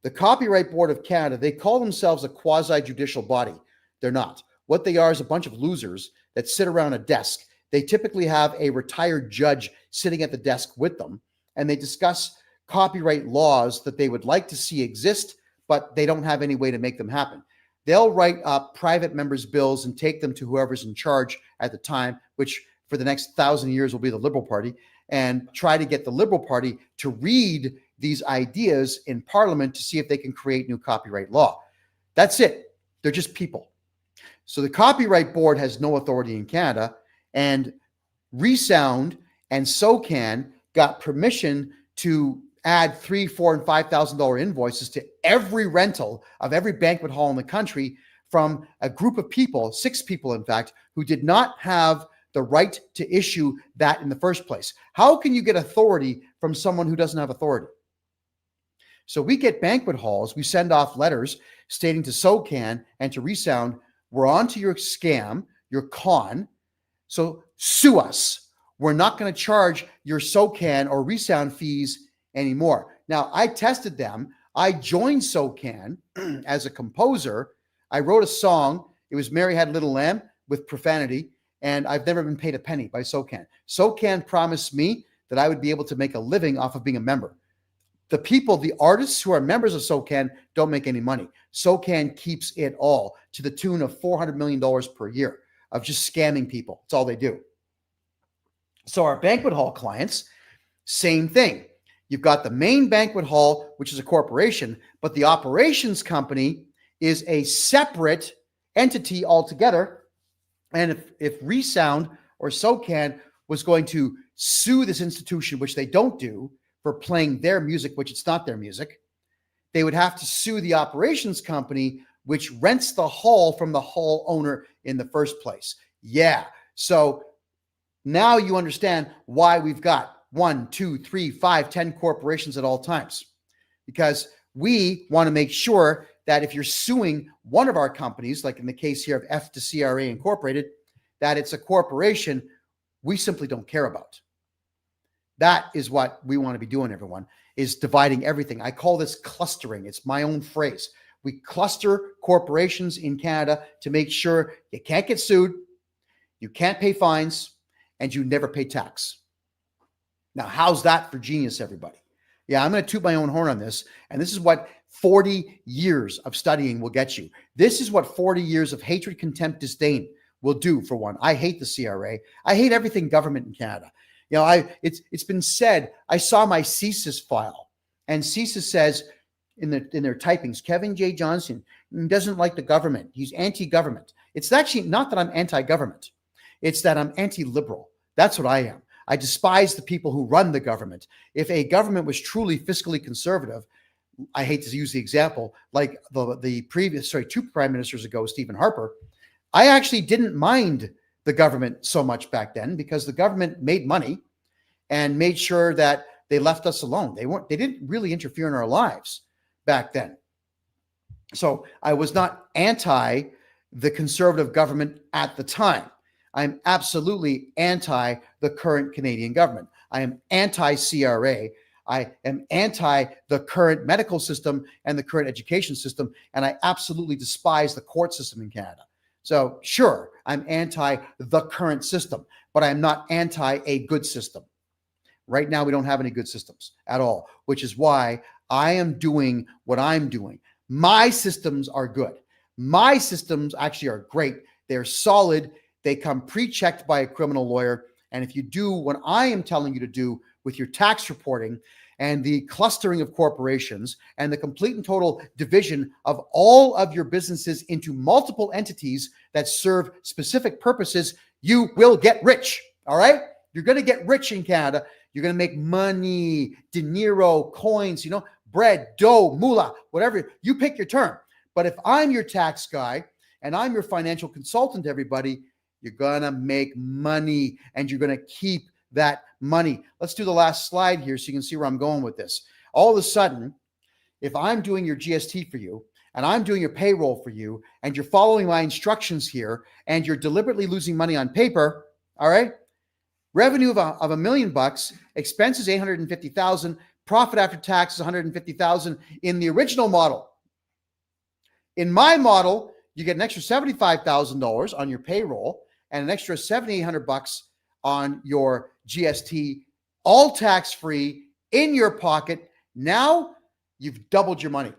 the Copyright Board of Canada, they call themselves a quasi-judicial body. They're not. What they are is a bunch of losers that sit around a desk. They typically have a retired judge sitting at the desk with them, and they discuss copyright laws that they would like to see exist, but they don't have any way to make them happen. They'll write up private members' bills and take them to whoever's in charge at the time, which for the next 1,000 years will be the Liberal Party, and try to get the Liberal Party to read these ideas in Parliament to see if they can create new copyright law. That's it. They're just people. So the Copyright Board has no authority in Canada, and Resound and SOCAN got permission to add $3,000, $4,000, and $5,000 invoices to every rental of every banquet hall in the country from a group of people, 6 people, in fact, who did not have the right to issue that in the first place. How can you get authority from someone who doesn't have authority? So we get banquet halls, we send off letters stating to SOCAN and to Resound, we're on to your scam, your con, so sue us. We're not going to charge your SOCAN or Resound fees anymore. Now, I tested them. I joined SOCAN as a composer. I wrote a song. It was Mary Had a Little Lamb with profanity, and I've never been paid a penny by SOCAN. SOCAN promised me that I would be able to make a living off of being a member. The people, the artists who are members of SOCAN don't make any money. SOCAN keeps it all to the tune of $400 million per year of just scamming people. That's all they do. So our banquet hall clients, same thing. You've got the main banquet hall, which is a corporation, but the operations company is a separate entity altogether. And if Resound or SOCAN was going to sue this institution, which they don't do, for playing their music, which it's not their music, they would have to sue the operations company, which rents the hall from the hall owner in the first place. Yeah. So now you understand why we've got 1, 2, 3, 5, 10 corporations at all times, because we want to make sure that if you're suing one of our companies, like in the case here of F to CRA Incorporated, that it's a corporation we simply don't care about. That is what we want to be doing, everyone, is dividing everything. I call this clustering. It's my own phrase. We cluster corporations in Canada to make sure you can't get sued, you can't pay fines, and you never pay tax. Now, how's that for genius, everybody? Yeah, I'm going to toot my own horn on this, and this is what 40 years of studying will get you. This is what 40 years of hatred, contempt, disdain will do, for one. I hate the CRA. I hate everything government in Canada. You know, it's been said, I saw my CSIS file, and CSIS says in their typings, Kevin J. Johnston doesn't like the government. He's anti-government. It's actually not that I'm anti-government. It's that I'm anti-liberal. That's what I am. I despise the people who run the government. If a government was truly fiscally conservative, I hate to use the example, like the previous, 2 prime ministers ago, Stephen Harper, I actually didn't mind the government so much back then because the government made money and made sure that they left us alone. They didn't really interfere in our lives back then. So I was not anti the conservative government at the time. I'm absolutely anti the current Canadian government. I am anti-CRA. I am anti the current medical system and the current education system. And I absolutely despise the court system in Canada. So sure, I'm anti the current system, but I'm not anti a good system. Right now, we don't have any good systems at all, which is why I am doing what I'm doing. My systems are good. My systems actually are great. They're solid. They come pre-checked by a criminal lawyer. And if you do what I am telling you to do with your tax reporting and the clustering of corporations and the complete and total division of all of your businesses into multiple entities that serve specific purposes, you will get rich. All right? You're going to get rich in Canada. You're going to make money, dinero, coins, bread, dough, moolah, whatever. You pick your term. But if I'm your tax guy and I'm your financial consultant, everybody, you're going to make money and you're going to keep that money. Let's do the last slide here so you can see where I'm going with this. All of a sudden, if I'm doing your GST for you and I'm doing your payroll for you and you're following my instructions here and you're deliberately losing money on paper, all right? Revenue of $1 million, expenses $850,000, profit after tax is $150,000 in the original model. In my model, you get an extra $75,000 on your payroll and an extra $7,800 on your GST, all tax-free in your pocket. Now you've doubled your money.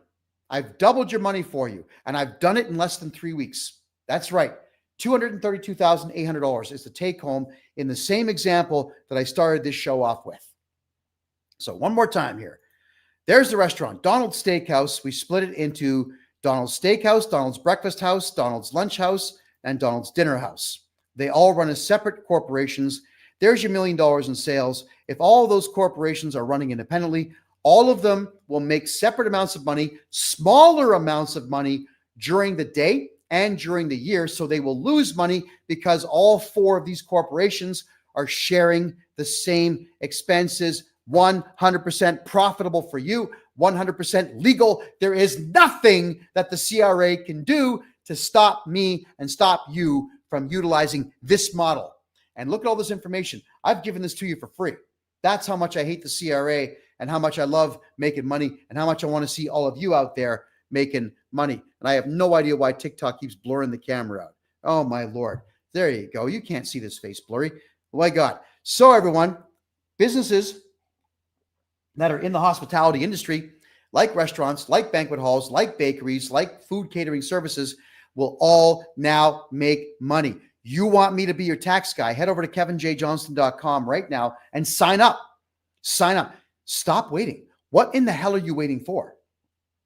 I've doubled your money for you, and I've done it in less than 3 weeks. That's right. $232,800 is the take home in the same example that I started this show off with. So one more time here. There's the restaurant, Donald's Steakhouse. We split it into Donald's Steakhouse, Donald's Breakfast House, Donald's Lunch House, and Donald's Dinner House. They all run as separate corporations. There's your $1 million in sales. If all those corporations are running independently, all of them will make separate amounts of money, smaller amounts of money during the day and during the year. So they will lose money because all four of these corporations are sharing the same expenses, 100% profitable for you, 100% legal. There is nothing that the CRA can do to stop me and stop you from utilizing this model. And look at all this information. I've given this to you for free. That's how much I hate the CRA and how much I love making money and how much I want to see all of you out there making money. And I have no idea why TikTok keeps blurring the camera out. Oh my Lord. There you go. You can't see this face blurry. Oh my God. So everyone, businesses that are in the hospitality industry, like restaurants, like banquet halls, like bakeries, like food catering services, will all now make money. You want me to be your tax guy? Head over to kevinjjohnston.com right now and sign up. Sign up. Stop waiting. What in the hell are you waiting for?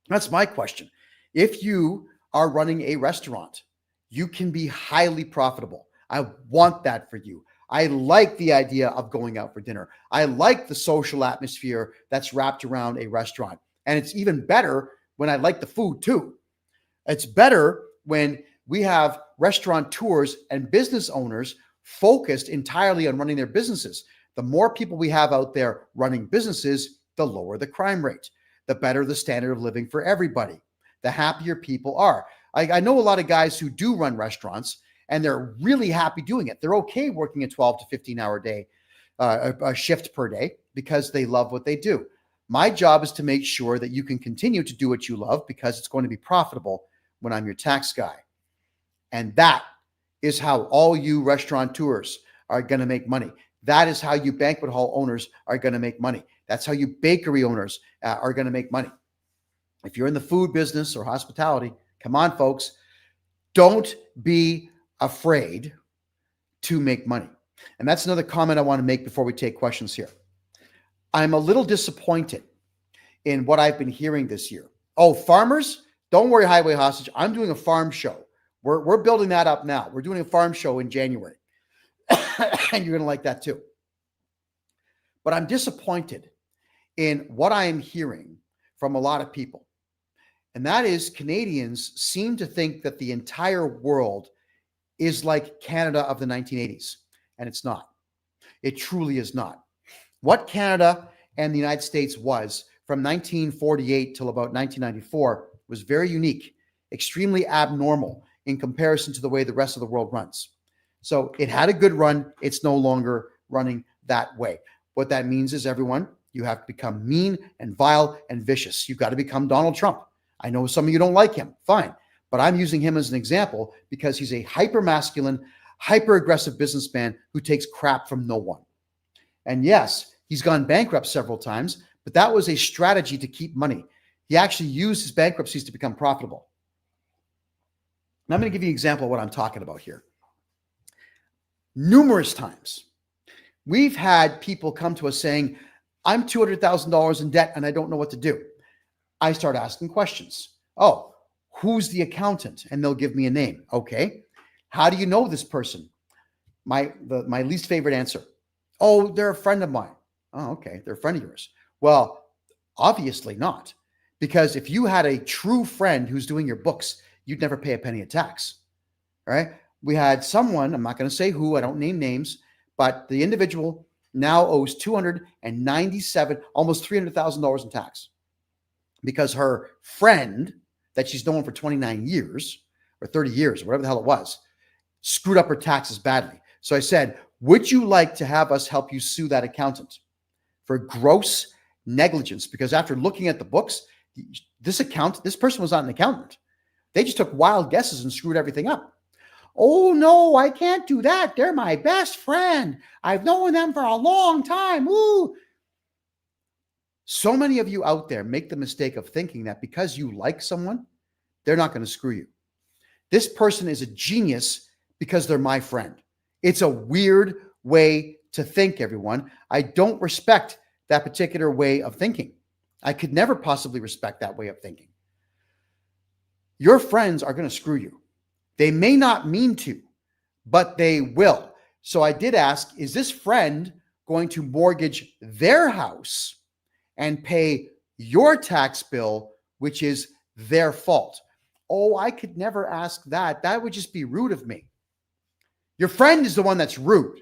That's my question. If you are running a restaurant, you can be highly profitable. I want that for you. I like the idea of going out for dinner. I like the social atmosphere that's wrapped around a restaurant. And it's even better when I like the food too. It's better when we have restaurateurs and business owners focused entirely on running their businesses. The more people we have out there running businesses, the lower the crime rate, the better the standard of living for everybody, the happier people are. I know a lot of guys who do run restaurants and they're really happy doing it. They're okay working a 12 to 15-hour day, a shift per day because they love what they do. My job is to make sure that you can continue to do what you love because it's going to be profitable when I'm your tax guy. And that is how all you restaurateurs are going to make money. That is how you banquet hall owners are going to make money. That's how you bakery owners are going to make money. If you're in the food business or hospitality, come on, folks, don't be afraid to make money. And that's another comment I want to make before we take questions here. I'm a little disappointed in what I've been hearing this year. Oh, farmers, don't worry, Highway Hostage. I'm doing a farm show. We're building that up now. We're doing a farm show in January. And you're going to like that too. But I'm disappointed in what I am hearing from a lot of people. And that is Canadians seem to think that the entire world is like Canada of the 1980s. And it's not. It truly is not. What Canada and the United States was from 1948 till about 1994 was very unique, extremely abnormal in comparison to the way the rest of the world runs. So it had a good run. It's no longer running that way. What that means is, everyone, you have to become mean and vile and vicious. You've got to become Donald Trump. I know some of you don't like him. Fine. But I'm using him as an example because he's a hyper-masculine, hyper-aggressive businessman who takes crap from no one. And yes, he's gone bankrupt several times, but that was a strategy to keep money. He actually used his bankruptcies to become profitable. Now I'm going to give you an example of what I'm talking about here. Numerous times, we've had people come to us saying, I'm $200,000 in debt and I don't know what to do. I start asking questions. Oh, who's the accountant? And they'll give me a name. Okay. How do you know this person? My least favorite answer. Oh, they're a friend of mine. Oh, okay. They're a friend of yours. Well, obviously not. Because if you had a true friend who's doing your books, you'd never pay a penny of tax. All right. We had someone, I'm not going to say who, I don't name names, but the individual now owes $297, almost $300,000 in tax because her friend that she's known for 29 years or 30 years or whatever the hell it was, screwed up her taxes badly. So I said, would you like to have us help you sue that accountant for gross negligence? Because after looking at the books, this person was not an accountant. They just took wild guesses and screwed everything up. Oh, no, I can't do that. They're my best friend. I've known them for a long time. Ooh. So many of you out there make the mistake of thinking that because you like someone, they're not going to screw you. This person is a genius because they're my friend. It's a weird way to think, everyone. I don't respect that particular way of thinking. I could never possibly respect that way of thinking. Your friends are going to screw you. They may not mean to, but they will. So I did ask, is this friend going to mortgage their house and pay your tax bill, which is their fault? Oh, I could never ask that. That would just be rude of me. Your friend is the one that's rude.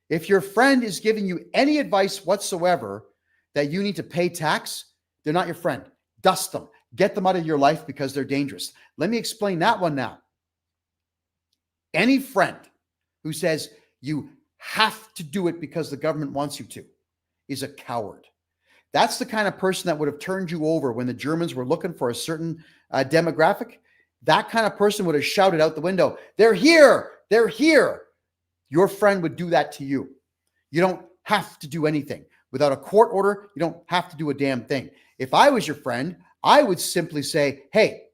If your friend is giving you any advice whatsoever that you need to pay tax, they're not your friend. Dust them. Get them out of your life because they're dangerous. Let me explain that one now. Any friend who says you have to do it because the government wants you to is a coward. That's the kind of person that would have turned you over when the Germans were looking for a certain demographic. That kind of person would have shouted out the window, "They're here! They're here!" Your friend would do that to you. You don't have to do anything. Without a court order, you don't have to do a damn thing. If I was your friend, I would simply say, hey,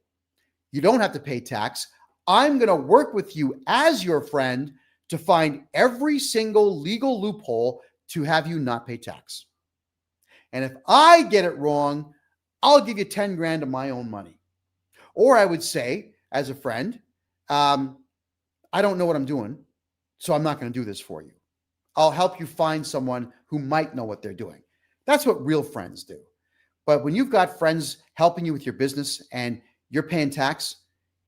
you don't have to pay tax. I'm going to work with you as your friend to find every single legal loophole to have you not pay tax. And if I get it wrong, I'll give you 10 grand of my own money. Or I would say, as a friend, I don't know what I'm doing, so I'm not going to do this for you. I'll help you find someone who might know what they're doing. That's what real friends do. But when you've got friends helping you with your business and you're paying tax,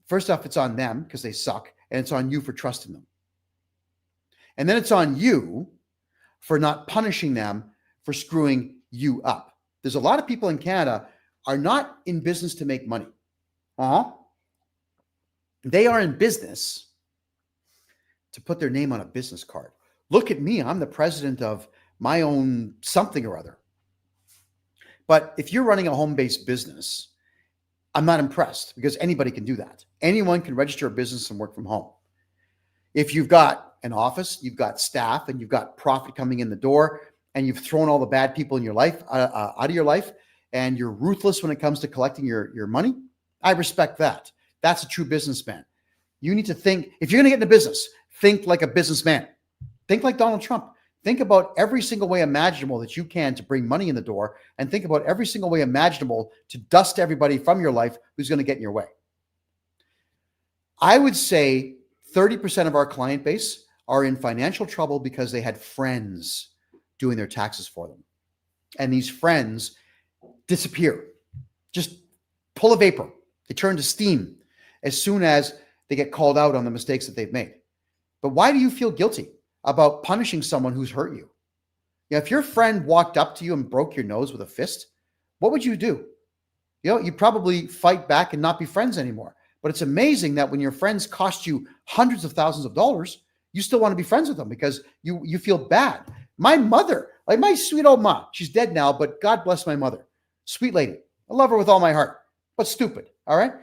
first off, it's on them because they suck, and it's on you for trusting them. And then it's on you for not punishing them for screwing you up. There's a lot of people in Canada are not in business to make money. They are in business to put their name on a business card. Look at me. I'm the president of my own something or other. But if you're running a home-based business, I'm not impressed because anybody can do that. Anyone can register a business and work from home. If you've got an office, you've got staff, and you've got profit coming in the door, and you've thrown all the bad people in your life out of your life, and you're ruthless when it comes to collecting your money, I respect that. That's a true businessman. You need to think, if you're going to get into business, think like a businessman. Think like Donald Trump. Think about every single way imaginable that you can to bring money in the door, and think about every single way imaginable to dust everybody from your life who's going to get in your way. I would say 30% of our client base are in financial trouble because they had friends doing their taxes for them. And these friends disappear, just pull a vapor. They turn to steam as soon as they get called out on the mistakes that they've made. But why do you feel guilty about punishing someone who's hurt you? If your friend walked up to you and broke your nose with a fist, what would you do? You'd probably fight back and not be friends anymore. But it's amazing that when your friends cost you hundreds of thousands of dollars, you still want to be friends with them because you feel bad. My mother, like my sweet old mom, she's dead now, but God bless my mother. Sweet lady. I love her with all my heart, but stupid. All right.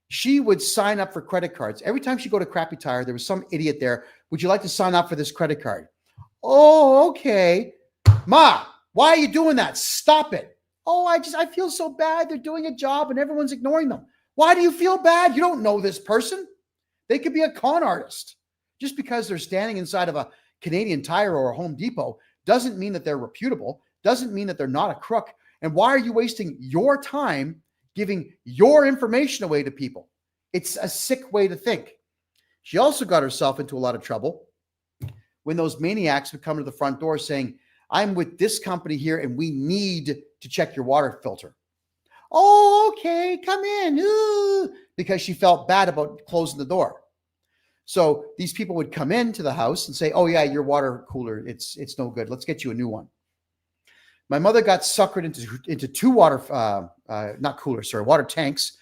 She would sign up for credit cards. Every time she'd go to Crappy Tire, there was some idiot there. Would you like to sign up for this credit card? Oh, okay. Ma, why are you doing that? Stop it. Oh, I feel so bad. They're doing a job and everyone's ignoring them. Why do you feel bad? You don't know this person. They could be a con artist. Just because they're standing inside of a Canadian Tire or a Home Depot doesn't mean that they're reputable, doesn't mean that they're not a crook. And why are you wasting your time giving your information away to people? It's a sick way to think. She also got herself into a lot of trouble when those maniacs would come to the front door saying, I'm with this company here and we need to check your water filter. Oh, okay, come in. Ooh, because she felt bad about closing the door. So these people would come into the house and say, oh yeah, your water cooler, it's no good. Let's get you a new one. My mother got suckered into two water tanks,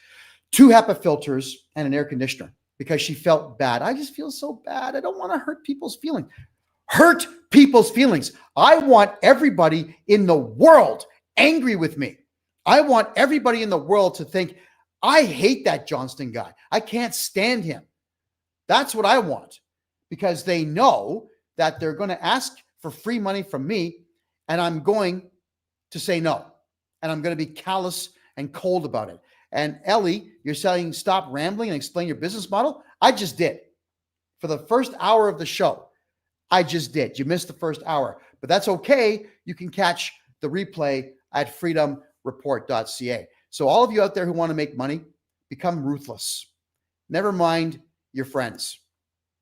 2 HEPA filters, and an air conditioner because she felt bad. I just feel so bad. I don't want to hurt people's feelings. Hurt people's feelings. I want everybody in the world angry with me. I want everybody in the world to think, I hate that Johnston guy. I can't stand him. That's what I want, because they know that they're going to ask for free money from me, and I'm going to say no, and I'm going to be callous and cold about it. And Ellie, you're saying stop rambling and explain your business model. I just did. For the first hour of the show, I just did. You missed the first hour, but that's okay. You can catch the replay at Freedom report.ca. So all of you out there who want to make money, become ruthless. Never mind your friends.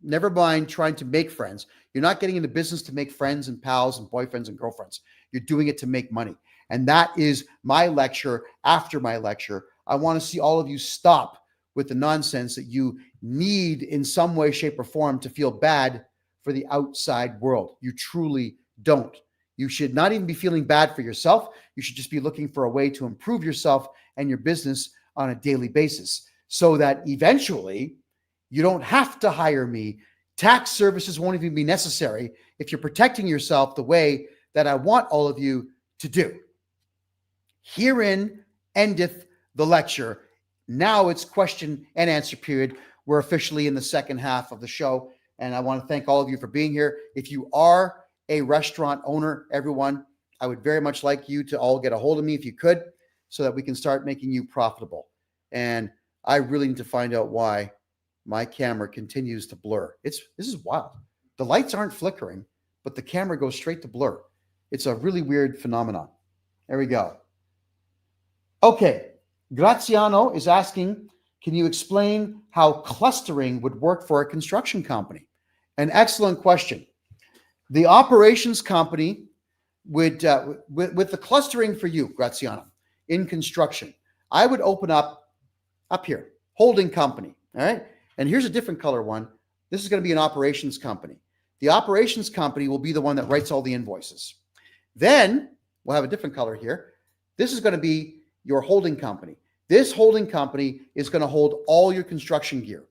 Never mind trying to make friends. You're not getting into business to make friends and pals and boyfriends and girlfriends. You're doing it to make money. And that is my lecture. After my lecture, I want to see all of you stop with the nonsense that you need in some way, shape, or form to feel bad for the outside world. You truly don't. You should not even be feeling bad for yourself. You should just be looking for a way to improve yourself and your business on a daily basis so that eventually you don't have to hire me. Tax services won't even be necessary if you're protecting yourself the way that I want all of you to do. Herein endeth the lecture. Now it's question and answer period. We're officially in the second half of the show, and I want to thank all of you for being here. If you are a restaurant owner, everyone, I would very much like you to all get a hold of me if you could, so that we can start making you profitable. And I really need to find out why my camera continues to blur. This is wild. The lights aren't flickering, but the camera goes straight to blur. It's a really weird phenomenon. There we go. Okay. Graziano is asking, can you explain how clustering would work for a construction company? An excellent question. The operations company would, with the clustering for you, Graziano, in construction, I would open up here, holding company, all right? And here's a different color one. This is going to be an operations company. The operations company will be the one that writes all the invoices. Then we'll have a different color here. This is going to be your holding company. This holding company is going to hold all your construction gear,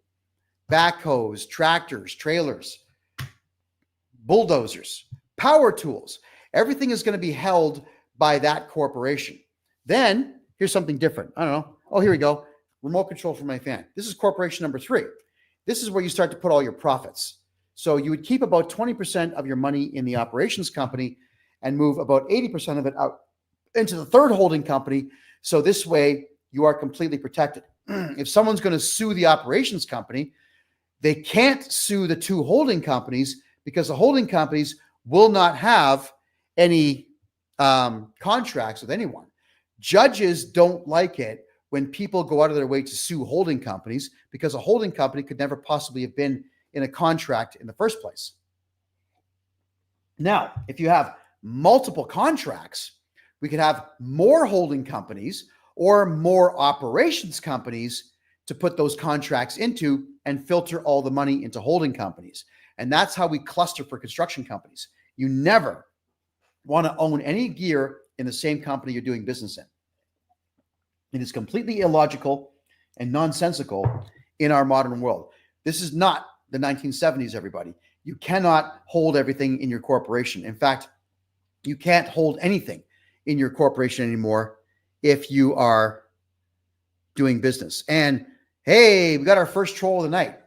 backhoes, tractors, trailers, bulldozers, power tools. Everything is going to be held by that corporation. Then here's something different. I don't know. Oh, here we go. Remote control for my fan. This is corporation number 3. This is where you start to put all your profits. So you would keep about 20% of your money in the operations company and move about 80% of it out into the third holding company. So this way you are completely protected. If someone's going to sue the operations company, they can't sue the 2 holding companies because the holding companies will not have any contracts with anyone. Judges don't like it when people go out of their way to sue holding companies because a holding company could never possibly have been in a contract in the first place. Now, if you have multiple contracts, we could have more holding companies or more operations companies to put those contracts into and filter all the money into holding companies. And that's how we cluster for construction companies. You never want to own any gear in the same company you're doing business in. It is completely illogical and nonsensical in our modern world. This is not the 1970s, everybody. You cannot hold everything in your corporation. In fact, you can't hold anything in your corporation anymore if you are doing business. And hey, we got our first troll of the night.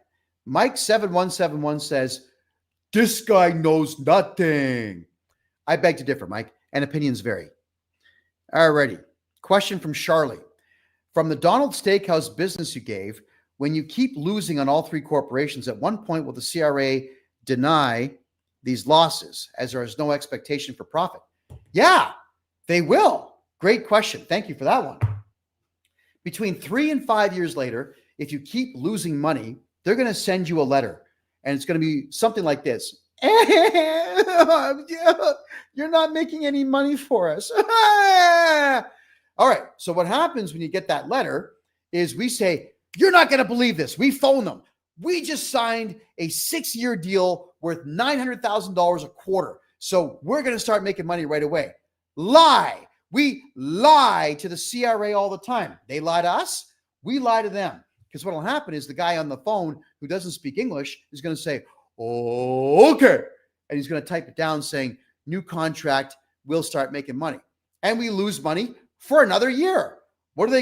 Mike7171 says, this guy knows nothing. I beg to differ, Mike, and opinions vary. Alrighty. Question from Charlie. From the Donald Steakhouse business you gave, when you keep losing on all 3 corporations, at one point will the CRA deny these losses as there is no expectation for profit? Yeah, they will. Great question. Thank you for that one. Between 3 and 5 years later, if you keep losing money, they're going to send you a letter, and it's going to be something like this. You're not making any money for us. All right. So what happens when you get that letter is we say, you're not going to believe this. We phone them. We just signed a 6-year deal worth $900,000 a quarter. So we're going to start making money right away. Lie. We lie to the CRA all the time. They lie to us. We lie to them. Because what will happen is the guy on the phone who doesn't speak English is going to say, oh, okay. And he's going to type it down saying, new contract, we'll start making money. And we lose money for another year. What are they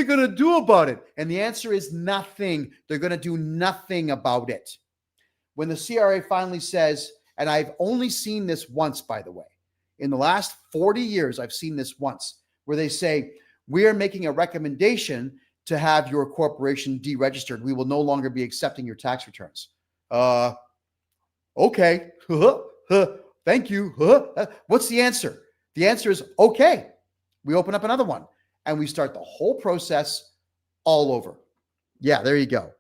going to do about it? And the answer is nothing. They're going to do nothing about it. When the CRA finally says, and I've only seen this once, by the way, in the last 40 years, I've seen this once, where they say, we are making a recommendation to have your corporation deregistered. We will no longer be accepting your tax returns. Okay. Thank you. What's the answer? The answer is okay. We open up another one and we start the whole process all over. Yeah, there you go.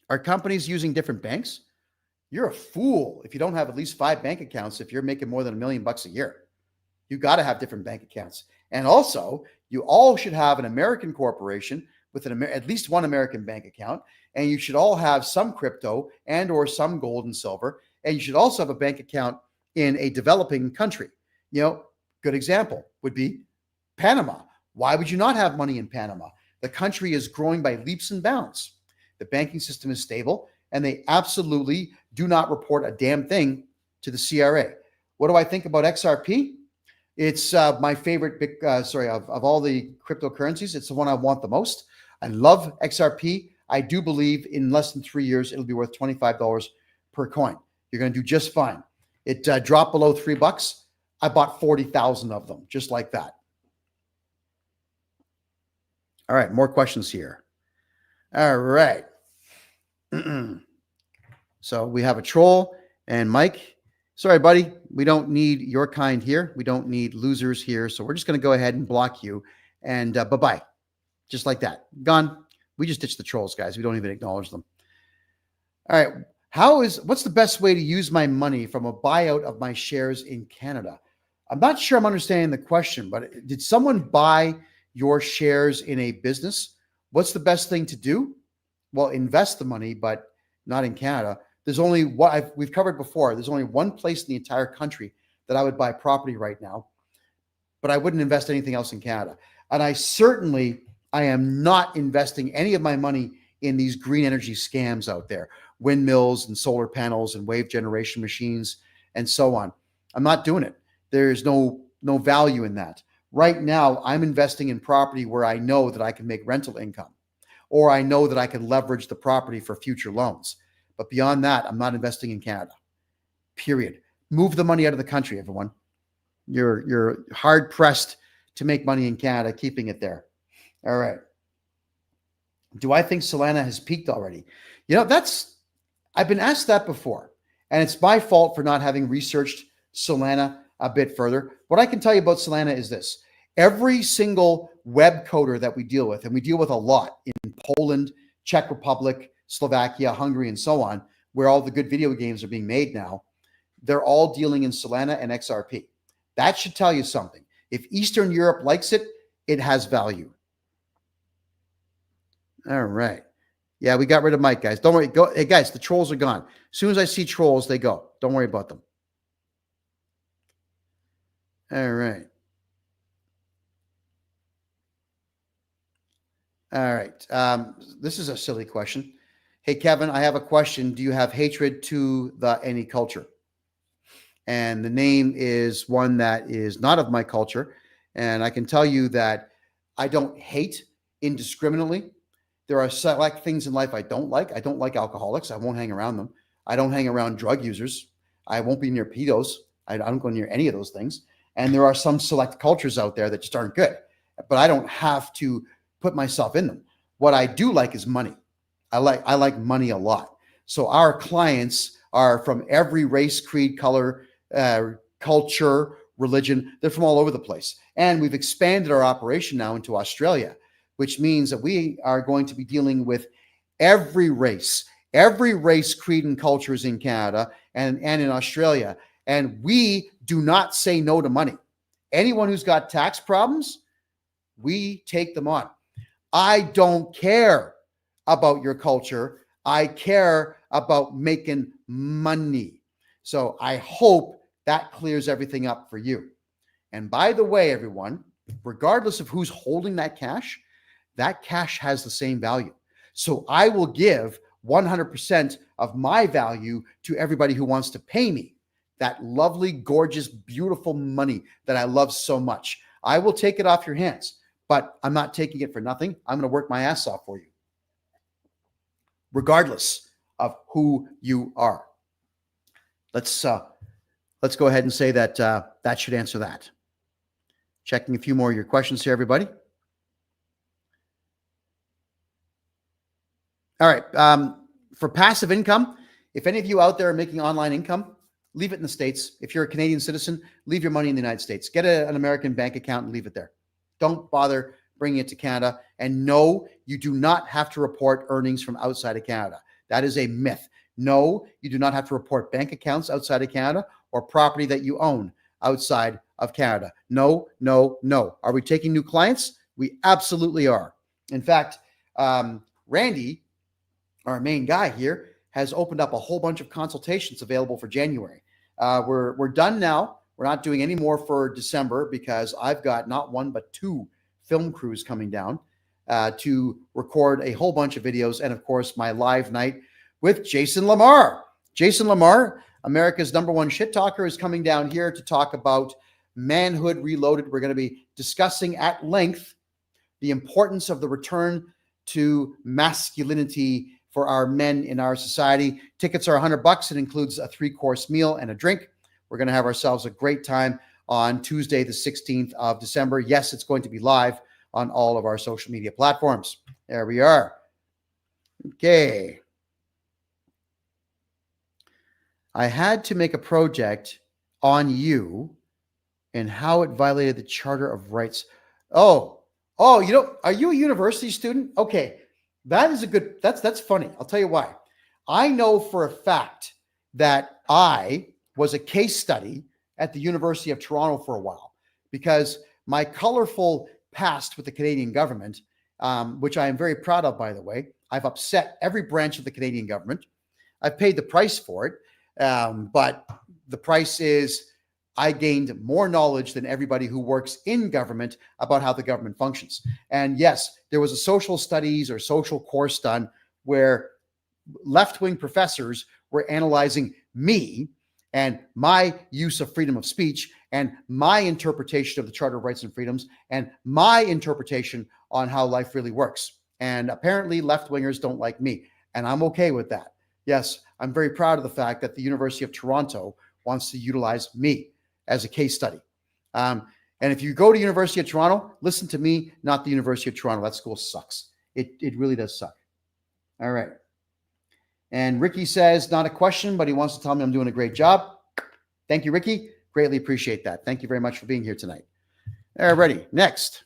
Are companies using different banks? You're a fool if you don't have at least 5 bank accounts if you're making more than $1 million a year. You got to have different bank accounts. And also, you all should have an American corporation with at least one American bank account, and you should all have some crypto and or some gold and silver, and you should also have a bank account in a developing country. Good example would be Panama. Why would you not have money in Panama? The country is growing by leaps and bounds. The banking system is stable, and they absolutely do not report a damn thing to the CRA. What do I think about XRP? It's my favorite of all the cryptocurrencies. It's the one I want the most. I love XRP. I do believe in less than 3 years, it'll be worth $25 per coin. You're going to do just fine. It dropped below $3. I bought 40,000 of them, just like that. All right, more questions here. All right. So we have a troll and Mike. Sorry, buddy. We don't need your kind here. We don't need losers here. So we're just going to go ahead and block you. And bye-bye. Just like that. Gone. We just ditched the trolls, guys. We don't even acknowledge them. All right. What's the best way to use my money from a buyout of my shares in Canada? I'm not sure I'm understanding the question, but did someone buy your shares in a business? What's the best thing to do? Well, invest the money, but not in Canada. There's only what we've covered before. There's only one place in the entire country that I would buy property right now, but I wouldn't invest anything else in Canada. And I am not investing any of my money in these green energy scams out there, windmills and solar panels and wave generation machines and so on. I'm not doing it. There's no value in that. Right now, I'm investing in property where I know that I can make rental income, or I know that I can leverage the property for future loans. But beyond that, I'm not investing in Canada, period. Move the money out of the country, everyone. You're hard pressed to make money in Canada, keeping it there. All right. Do I think Solana has peaked already? I've been asked that before, and it's my fault for not having researched Solana a bit further. What I can tell you about Solana is this. Every single web coder that we deal with, and we deal with a lot in Poland, Czech Republic, Slovakia, Hungary, and so on, where all the good video games are being made now, they're all dealing in Solana and XRP. That should tell you something. If Eastern Europe likes it, it has value. All right. Yeah, we got rid of Mike, guys. Don't worry. Go. Hey, guys, the trolls are gone. As soon as I see trolls, they go. Don't worry about them. All right. All right. This is a silly question. Hey, Kevin, I have a question. Do you have hatred to any culture? And the name is one that is not of my culture. And I can tell you that I don't hate indiscriminately. There are select things in life I don't like. I don't like alcoholics. I won't hang around them. I don't hang around drug users. I won't be near pedos. I don't go near any of those things. And there are some select cultures out there that just aren't good. But I don't have to put myself in them. What I do like is money. I like money a lot. So our clients are from every race, creed, color, culture, religion. They're from all over the place. And we've expanded our operation now into Australia, which means that we are going to be dealing with every race, creed, and culture is in Canada and in Australia. And we do not say no to money. Anyone who's got tax problems, we take them on. I don't care about your culture. I care about making money. So I hope that clears everything up for you. And by the way, everyone, regardless of who's holding that cash has the same value. So I will give 100% of my value to everybody who wants to pay me that lovely, gorgeous, beautiful money that I love so much. I will take it off your hands, but I'm not taking it for nothing. I'm going to work my ass off for you, regardless of who you are. Let's go ahead and say that that should answer that. Checking a few more of your questions here, everybody. All right. For passive income, if any of you out there are making online income, leave it in the States. If you're a Canadian citizen, leave your money in the United States. Get an American bank account and leave it there. Don't bother bringing it to Canada. And no, you do not have to report earnings from outside of Canada. That is a myth. No, you do not have to report bank accounts outside of Canada or property that you own outside of Canada. No, no, no. Are we taking new clients? We absolutely are. In fact, Randy, our main guy here, has opened up a whole bunch of consultations available for January. We're done now. We're not doing any more for December because I've got not one but two film crews coming down to record a whole bunch of videos, and of course my live night with Jason Lamar. Jason Lamar, America's #1 shit talker, is coming down here to talk about Manhood Reloaded. We're going to be discussing at length the importance of the return to masculinity for our men in our society. Tickets are $100. It includes a 3-course meal and a drink. We're going to have ourselves a great time on Tuesday, the 16th of December. Yes, it's going to be live on all of our social media platforms. There we are. Okay. I had to make a project on you and how it violated the Charter of Rights. Oh, are you a university student? Okay. That is that's funny. I'll tell you why. I know for a fact that I was a case study at the University of Toronto for a while because my colorful past with the Canadian government, which I am very proud of, by the way, I've upset every branch of the Canadian government. I've paid the price for it. But the price is I gained more knowledge than everybody who works in government about how the government functions. And yes, there was a social studies or social course done where left-wing professors were analyzing me and my use of freedom of speech and my interpretation of the Charter of Rights and Freedoms and my interpretation on how life really works. And apparently left-wingers don't like me, and I'm okay with that. Yes, I'm very proud of the fact that the University of Toronto wants to utilize me as a case study. And if you go to University of Toronto, listen to me, not the University of Toronto. That school sucks. It really does suck. All right. And Ricky says, not a question, but he wants to tell me I'm doing a great job. Thank you, Ricky. Greatly appreciate that. Thank you very much for being here tonight. All right, ready. Next.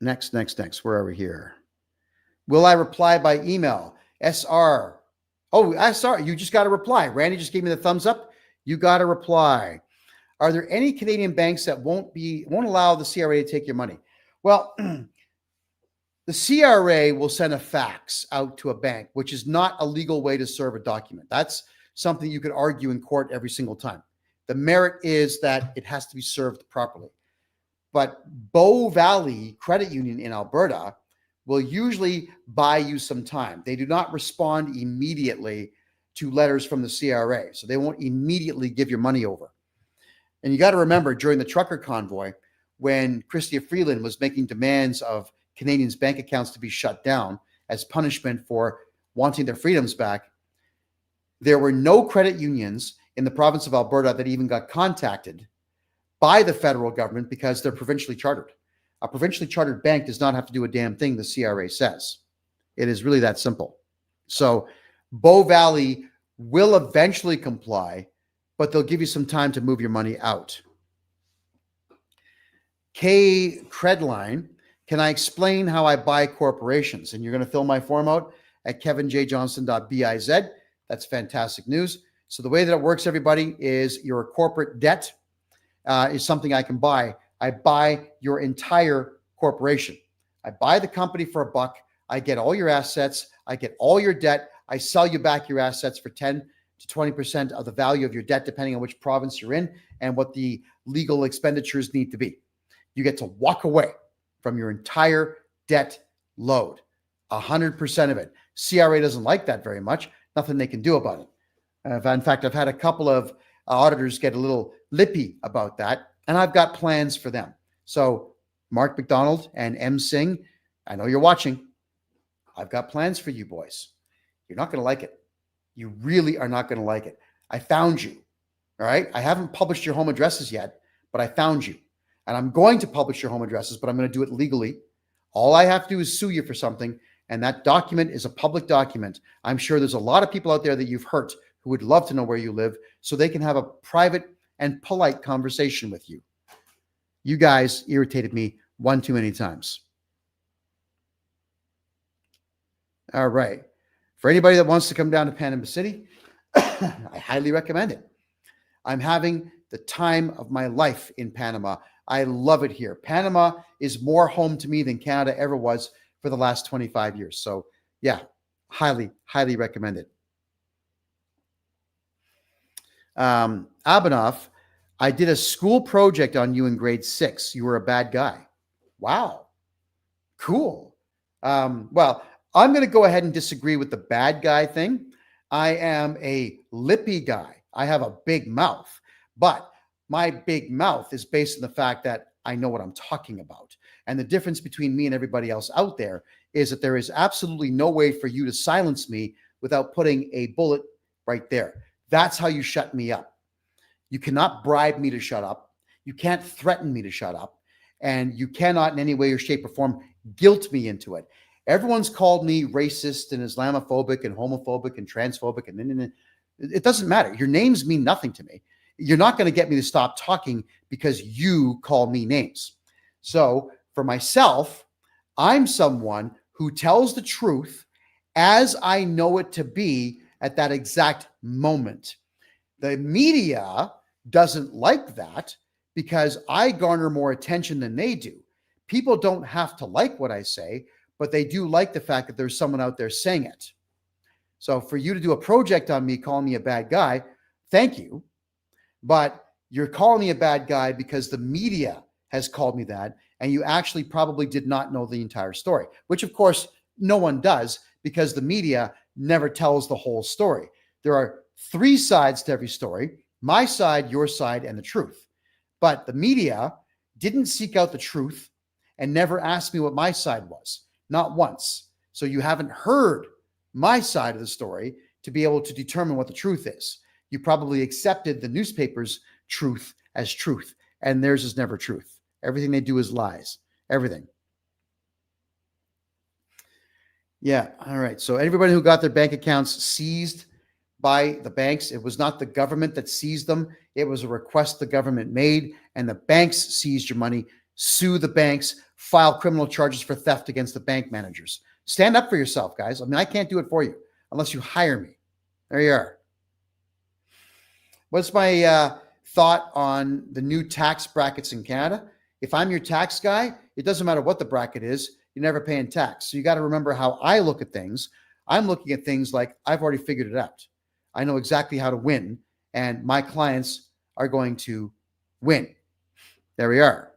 Where are we here? Will I reply by email? SR. Oh, SR, you just got to reply. Randy just gave me the thumbs up. You got to reply. Are there any Canadian banks that won't allow the CRA to take your money? Well, the CRA will send a fax out to a bank, which is not a legal way to serve a document. That's something you could argue in court every single time. The merit is that it has to be served properly. But Bow Valley Credit Union in Alberta will usually buy you some time. They do not respond immediately to letters from the CRA, so they won't immediately give your money over. And you got to remember, during the trucker convoy, when Chrystia Freeland was making demands of Canadians' bank accounts to be shut down as punishment for wanting their freedoms back, there were no credit unions in the province of Alberta that even got contacted by the federal government because they're provincially chartered. A provincially chartered bank does not have to do a damn thing the CRA says. It is really that simple. So Bow Valley will eventually comply, but they'll give you some time to move your money out. K Credline, can I explain how I buy corporations? And you're going to fill my form out at kevinjjohnston.biz. That's fantastic news. So the way that it works, everybody, is your corporate debt is something I can buy. I buy your entire corporation. I buy the company for $1. I get all your assets. I get all your debt. I sell you back your assets for 10 to 20% of the value of your debt, depending on which province you're in and what the legal expenditures need to be. You get to walk away from your entire debt load, 100% of it. CRA doesn't like that very much. Nothing they can do about it. In fact, I've had a couple of auditors get a little lippy about that, and I've got plans for them. So Mark McDonald and M. Singh, I know you're watching. I've got plans for you boys. You're not going to like it. You really are not going to like it. I found you. All right. I haven't published your home addresses yet, but I found you. And I'm going to publish your home addresses, but I'm going to do it legally. All I have to do is sue you for something, And that document is a public document. I'm sure there's a lot of people out there that you've hurt who would love to know where you live so they can have a private and polite conversation with you. You guys irritated me one too many times. All right. For anybody that wants to come down to Panama City, I highly recommend it. I'm having the time of my life in Panama. I love it here. Panama is more home to me than Canada ever was for the last 25 years. So yeah, highly, highly recommend it. Abhinav, I did a school project on you in grade 6. You were a bad guy. Wow. Cool. Well, I'm going to go ahead and disagree with the bad guy thing. I am a lippy guy. I have a big mouth, but my big mouth is based on the fact that I know what I'm talking about. And the difference between me and everybody else out there is that there is absolutely no way for you to silence me without putting a bullet right there. That's how you shut me up. You cannot bribe me to shut up. You can't threaten me to shut up. And you cannot in any way or shape or form guilt me into it. Everyone's called me racist and Islamophobic and homophobic and transphobic. And it doesn't matter. Your names mean nothing to me. You're not going to get me to stop talking because you call me names. So for myself, I'm someone who tells the truth as I know it to be at that exact moment. The media doesn't like that because I garner more attention than they do. People don't have to like what I say, but they do like the fact that there's someone out there saying it. So for you to do a project on me calling me a bad guy, thank you. But you're calling me a bad guy because the media has called me that, and you actually probably did not know the entire story, which of course no one does because the media never tells the whole story. There are 3 sides to every story: my side, your side, and the truth. But the media didn't seek out the truth and never asked me what my side was, not once. So you haven't heard my side of the story to be able to determine what the truth is. You probably accepted the newspaper's truth as truth, and theirs is never truth. Everything they do is lies. Everything. Yeah. All right. So everybody who got their bank accounts seized by the banks, it was not the government that seized them. It was a request the government made, and the banks seized your money. Sue the banks, file criminal charges for theft against the bank managers. Stand up for yourself, guys. I mean, I can't do it for you unless you hire me. There you are. What's my thought on the new tax brackets in Canada? If I'm your tax guy, it doesn't matter what the bracket is. You're never paying tax. So you got to remember how I look at things. I'm looking at things like I've already figured it out. I know exactly how to win, and my clients are going to win. There we are.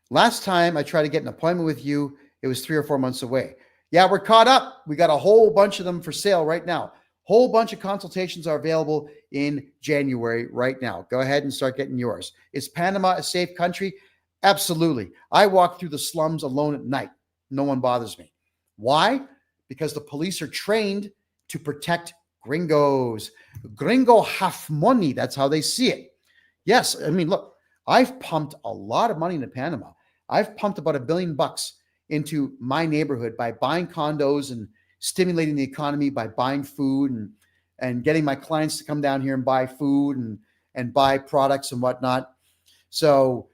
Last time I tried to get an appointment with you, it was 3 or 4 months away. Yeah, we're caught up. We got a whole bunch of them for sale right now. Whole bunch of consultations are available in January right now. Go ahead and start getting yours. Is Panama a safe country? Absolutely. I walk through the slums alone at night. No one bothers me. Why? Because the police are trained to protect gringos. Gringo have money. That's how they see it. Yes. I mean, look, I've pumped a lot of money into Panama. I've pumped about $1 billion into my neighborhood by buying condos and stimulating the economy by buying food and getting my clients to come down here and buy food and buy products and whatnot. So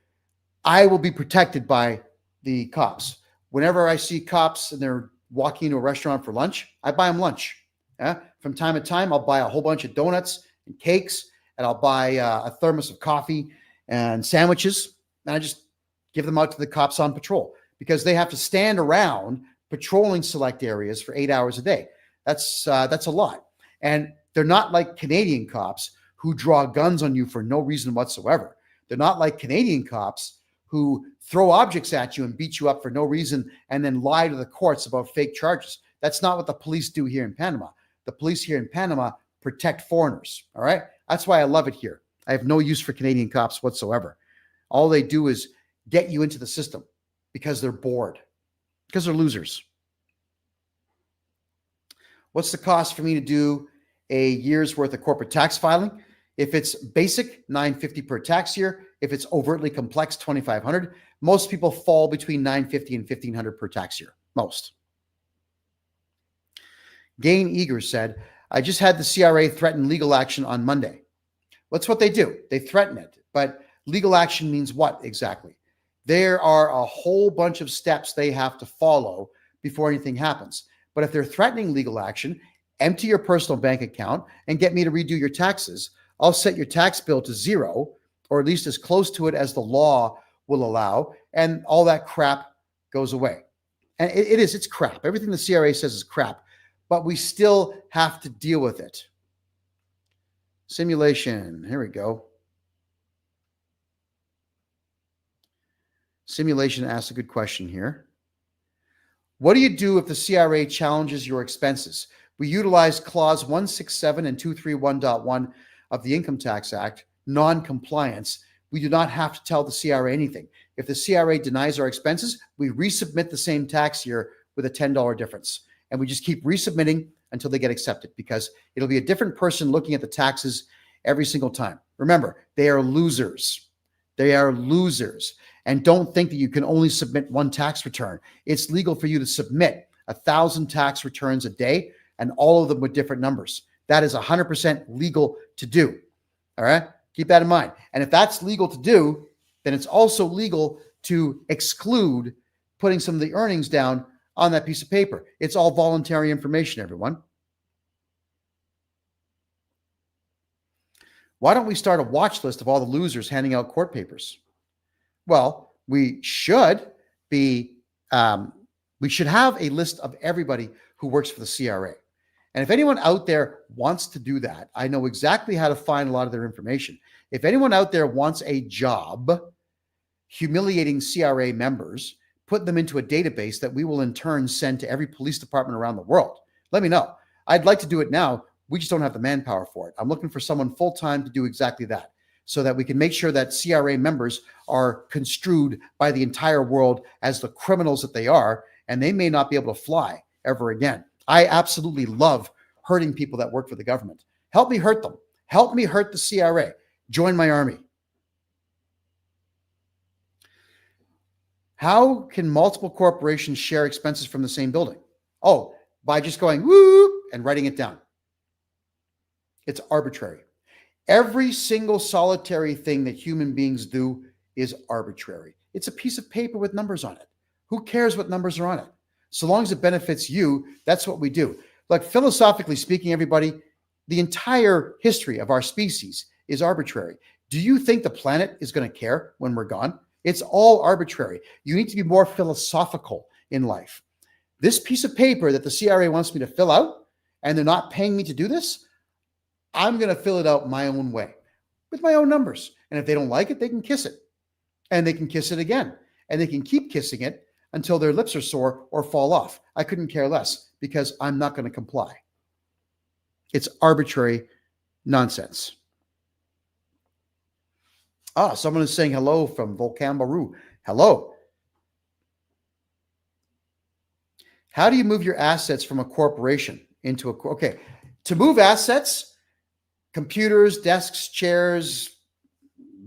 I will be protected by the cops. Whenever I see cops and they're walking into a restaurant for lunch, I buy them lunch. Yeah? From time to time, I'll buy a whole bunch of donuts and cakes, and I'll buy a thermos of coffee and sandwiches, and I just give them out to the cops on patrol because they have to stand around patrolling select areas for 8 hours a day. That's a lot. And they're not like Canadian cops who draw guns on you for no reason whatsoever. They're not like Canadian cops who throw objects at you and beat you up for no reason and then lie to the courts about fake charges. That's not what the police do here in Panama. The police here in Panama protect foreigners, all right? That's why I love it here. I have no use for Canadian cops whatsoever. All they do is get you into the system because they're bored, because they're losers. What's the cost for me to do a year's worth of corporate tax filing? If it's basic, $950 per tax year. If it's overtly complex, 2,500. Most people fall between 950 and 1,500 per tax year. Most. Gain Eager said, I just had the CRA threaten legal action on Monday. That's what they do. They threaten it. But legal action means what exactly? There are a whole bunch of steps they have to follow before anything happens. But if they're threatening legal action, empty your personal bank account and get me to redo your taxes. I'll set your tax bill to zero, or at least as close to it as the law will allow, and all that crap goes away. And it's crap. Everything the CRA says is crap, but we still have to deal with it. Simulation, here we go. Simulation asks a good question here. What do you do if the CRA challenges your expenses? We utilize clause 167 and 231.1 of the Income Tax Act, non-compliance. We do not have to tell the CRA anything. If the CRA denies our expenses, we resubmit the same tax year with a $10 difference. And we just keep resubmitting until they get accepted, because it'll be a different person looking at the taxes every single time. Remember, they are losers. They are losers. And don't think that you can only submit one tax return. It's legal for you to submit 1,000 tax returns a day, and all of them with different numbers. That is 100% legal to do. All right? Keep that in mind. And if that's legal to do, then it's also legal to exclude putting some of the earnings down on that piece of paper. It's all voluntary information, everyone. Why don't we start a watch list of all the losers handing out court papers? Well, we should have a list of everybody who works for the CRA. And if anyone out there wants to do that, I know exactly how to find a lot of their information. If anyone out there wants a job humiliating CRA members, put them into a database that we will in turn send to every police department around the world, let me know. I'd like to do it now. We just don't have the manpower for it. I'm looking for someone full-time to do exactly that, so that we can make sure that CRA members are construed by the entire world as the criminals that they are, and they may not be able to fly ever again. I absolutely love hurting people that work for the government. Help me hurt them. Help me hurt the CRA. Join my army. How can multiple corporations share expenses from the same building? Oh, by just going woo and writing it down. It's arbitrary. Every single solitary thing that human beings do is arbitrary. It's a piece of paper with numbers on it. Who cares what numbers are on it? So long as it benefits you, that's what we do. Like, philosophically speaking, everybody, the entire history of our species is arbitrary. Do you think the planet is going to care when we're gone? It's all arbitrary. You need to be more philosophical in life. This piece of paper that the CRA wants me to fill out, and they're not paying me to do this, I'm going to fill it out my own way with my own numbers. And if they don't like it, they can kiss it. And they can kiss it again. And they can keep kissing it until their lips are sore or fall off. I couldn't care less, because I'm not going to comply. It's arbitrary nonsense. Someone is saying hello from Volcan Baru. Hello. How do you move your assets from a corporation into a... Okay, to move assets, computers, desks, chairs,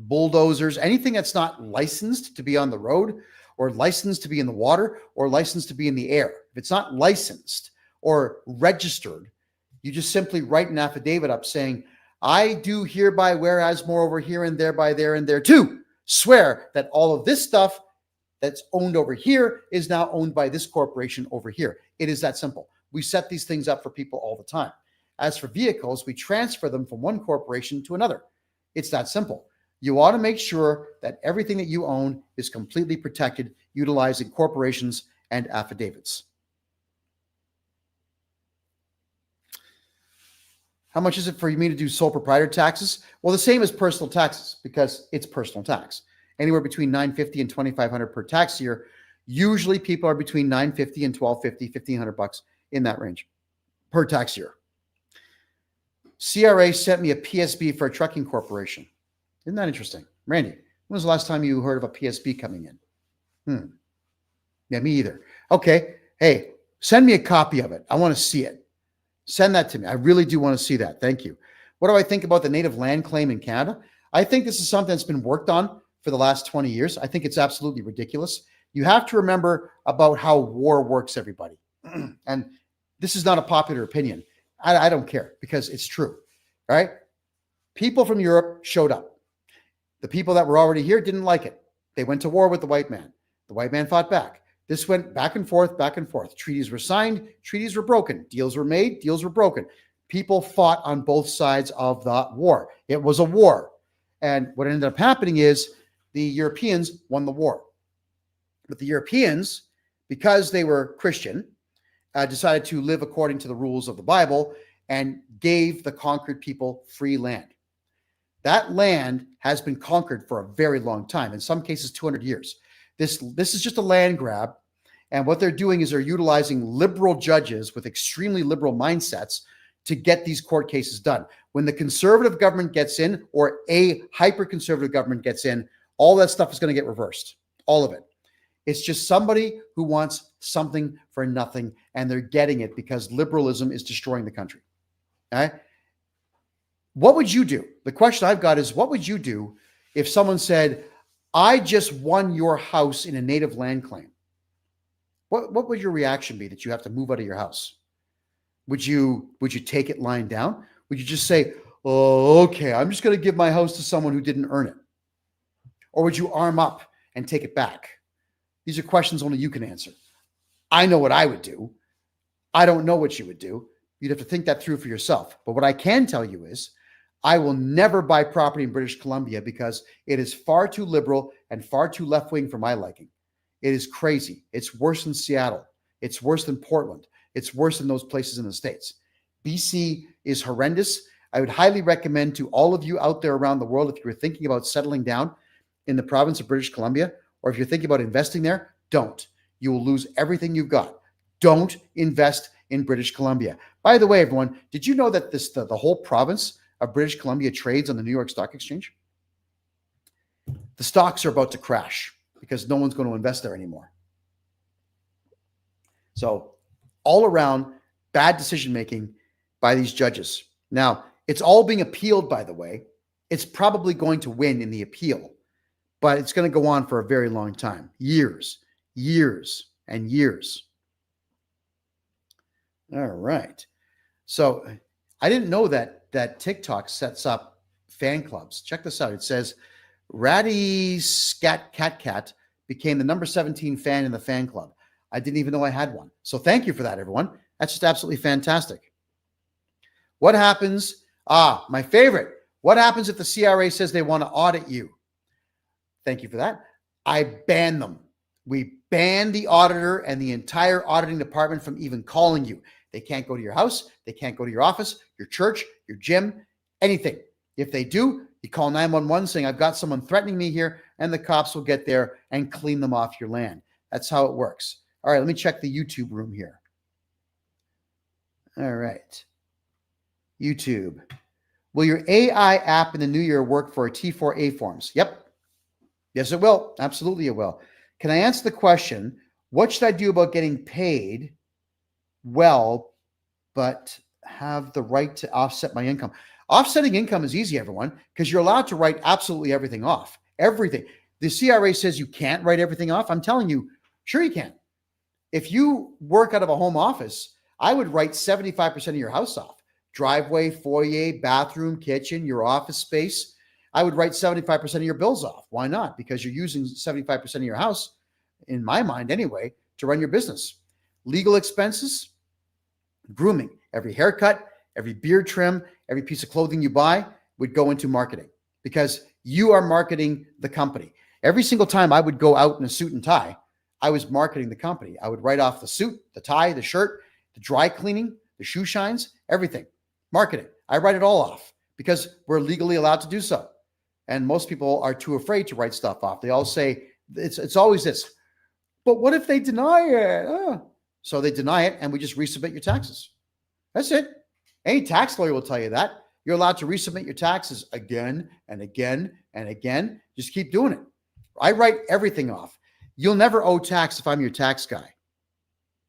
bulldozers, anything that's not licensed to be on the road, or licensed to be in the water, or licensed to be in the air. If it's not licensed or registered, you just simply write an affidavit up saying, I do hereby, whereas moreover here and thereby there and there too, swear that all of this stuff that's owned over here is now owned by this corporation over here. It is that simple. We set these things up for people all the time. As for vehicles, we transfer them from one corporation to another. It's that simple. You ought to make sure that everything that you own is completely protected, utilizing corporations and affidavits. How much is it for me to do sole proprietor taxes? Well, the same as personal taxes, because it's personal tax. Anywhere between $950 and $2,500 per tax year. Usually people are between $950 and $1,250, $1,500 in that range per tax year. CRA sent me a PSB for a trucking corporation. Isn't that interesting? Randy, when was the last time you heard of a PSB coming in? Yeah, me either. Okay. Hey, send me a copy of it. I want to see it. Send that to me. I really do want to see that. Thank you. What do I think about the native land claim in Canada? I think this is something that's been worked on for the last 20 years. I think it's absolutely ridiculous. You have to remember about how war works, everybody. And this is not a popular opinion. I don't care because it's true. All right. People from Europe showed up. The people that were already here didn't like it. They went to war with the white man. The white man fought back. This went back and forth, back and forth. Treaties were signed, treaties were broken. Deals were made, deals were broken. People fought on both sides of the war. It was a war. And what ended up happening is the Europeans won the war. But the Europeans, because they were Christian, decided to live according to the rules of the Bible and gave the conquered people free land. That land has been conquered for a very long time, in some cases 200 years. This is just a land grab, and what they're doing is they're utilizing liberal judges with extremely liberal mindsets to get these court cases done. When the conservative government gets in, or a hyper-conservative government gets in, all that stuff is going to get reversed, all of it. It's just somebody who wants something for nothing, and they're getting it because liberalism is destroying the country. Okay? What would you do? The question I've got is, what would you do if someone said, I just won your house in a native land claim? What would your reaction be that you have to move out of your house? Would you take it lying down? Would you just say, oh, okay, I'm just going to give my house to someone who didn't earn it? Or would you arm up and take it back? These are questions only you can answer. I know what I would do. I don't know what you would do. You'd have to think that through for yourself. But what I can tell you is I will never buy property in British Columbia because it is far too liberal and far too left-wing for my liking. It is crazy. It's worse than Seattle. It's worse than Portland. It's worse than those places in the States. BC is horrendous. I would highly recommend to all of you out there around the world, if you're thinking about settling down in the province of British Columbia, or if you're thinking about investing there, don't. You will lose everything you've got. Don't invest in British Columbia. By the way, everyone, did you know that the whole province of British Columbia trades on the New York Stock Exchange? The stocks are about to crash because no one's going to invest there anymore. So all around bad decision-making by these judges. Now, it's all being appealed, by the way. It's probably going to win in the appeal, but it's going to go on for a very long time. Years and years. All right. So I didn't know that TikTok sets up fan clubs. Check this out. It says Ratty Scat Cat Cat became the number 17 fan in the fan club. I didn't even know I had one. So thank you for that, everyone. That's just absolutely fantastic. What happens? My favorite. What happens if the CRA says they want to audit you? Thank you for that. I ban them. We ban the auditor and the entire auditing department from even calling you. They can't go to your house. They can't go to your office, your church, your gym, anything. If they do, you call 911 saying, I've got someone threatening me here, and the cops will get there and clean them off your land. That's how it works. All right, let me check the YouTube room here. All right. YouTube. Will your AI app in the new year work for T4A forms? Yep. Yes, it will. Absolutely, it will. Can I answer the question, what should I do about getting paid well, but have the right to offset my income? Offsetting income is easy, everyone, because you're allowed to write absolutely everything off. Everything. The CRA says you can't write everything off. I'm telling you, sure you can. If you work out of a home office, I would write 75% of your house off. Driveway, foyer, bathroom, kitchen, your office space. I would write 75% of your bills off. Why not? Because you're using 75% of your house, in my mind anyway, to run your business. Legal expenses, grooming. Every haircut, every beard trim, every piece of clothing you buy would go into marketing because you are marketing the company. Every single time I would go out in a suit and tie, I was marketing the company. I would write off the suit, the tie, the shirt, the dry cleaning, the shoe shines, everything. Marketing. I write it all off because we're legally allowed to do so. And most people are too afraid to write stuff off. They all say, it's always this. But what if they deny it? So they deny it and we just resubmit your taxes. That's it. Any tax lawyer will tell you that. You're allowed to resubmit your taxes again and again and again. Just keep doing it. I write everything off. You'll never owe tax if I'm your tax guy.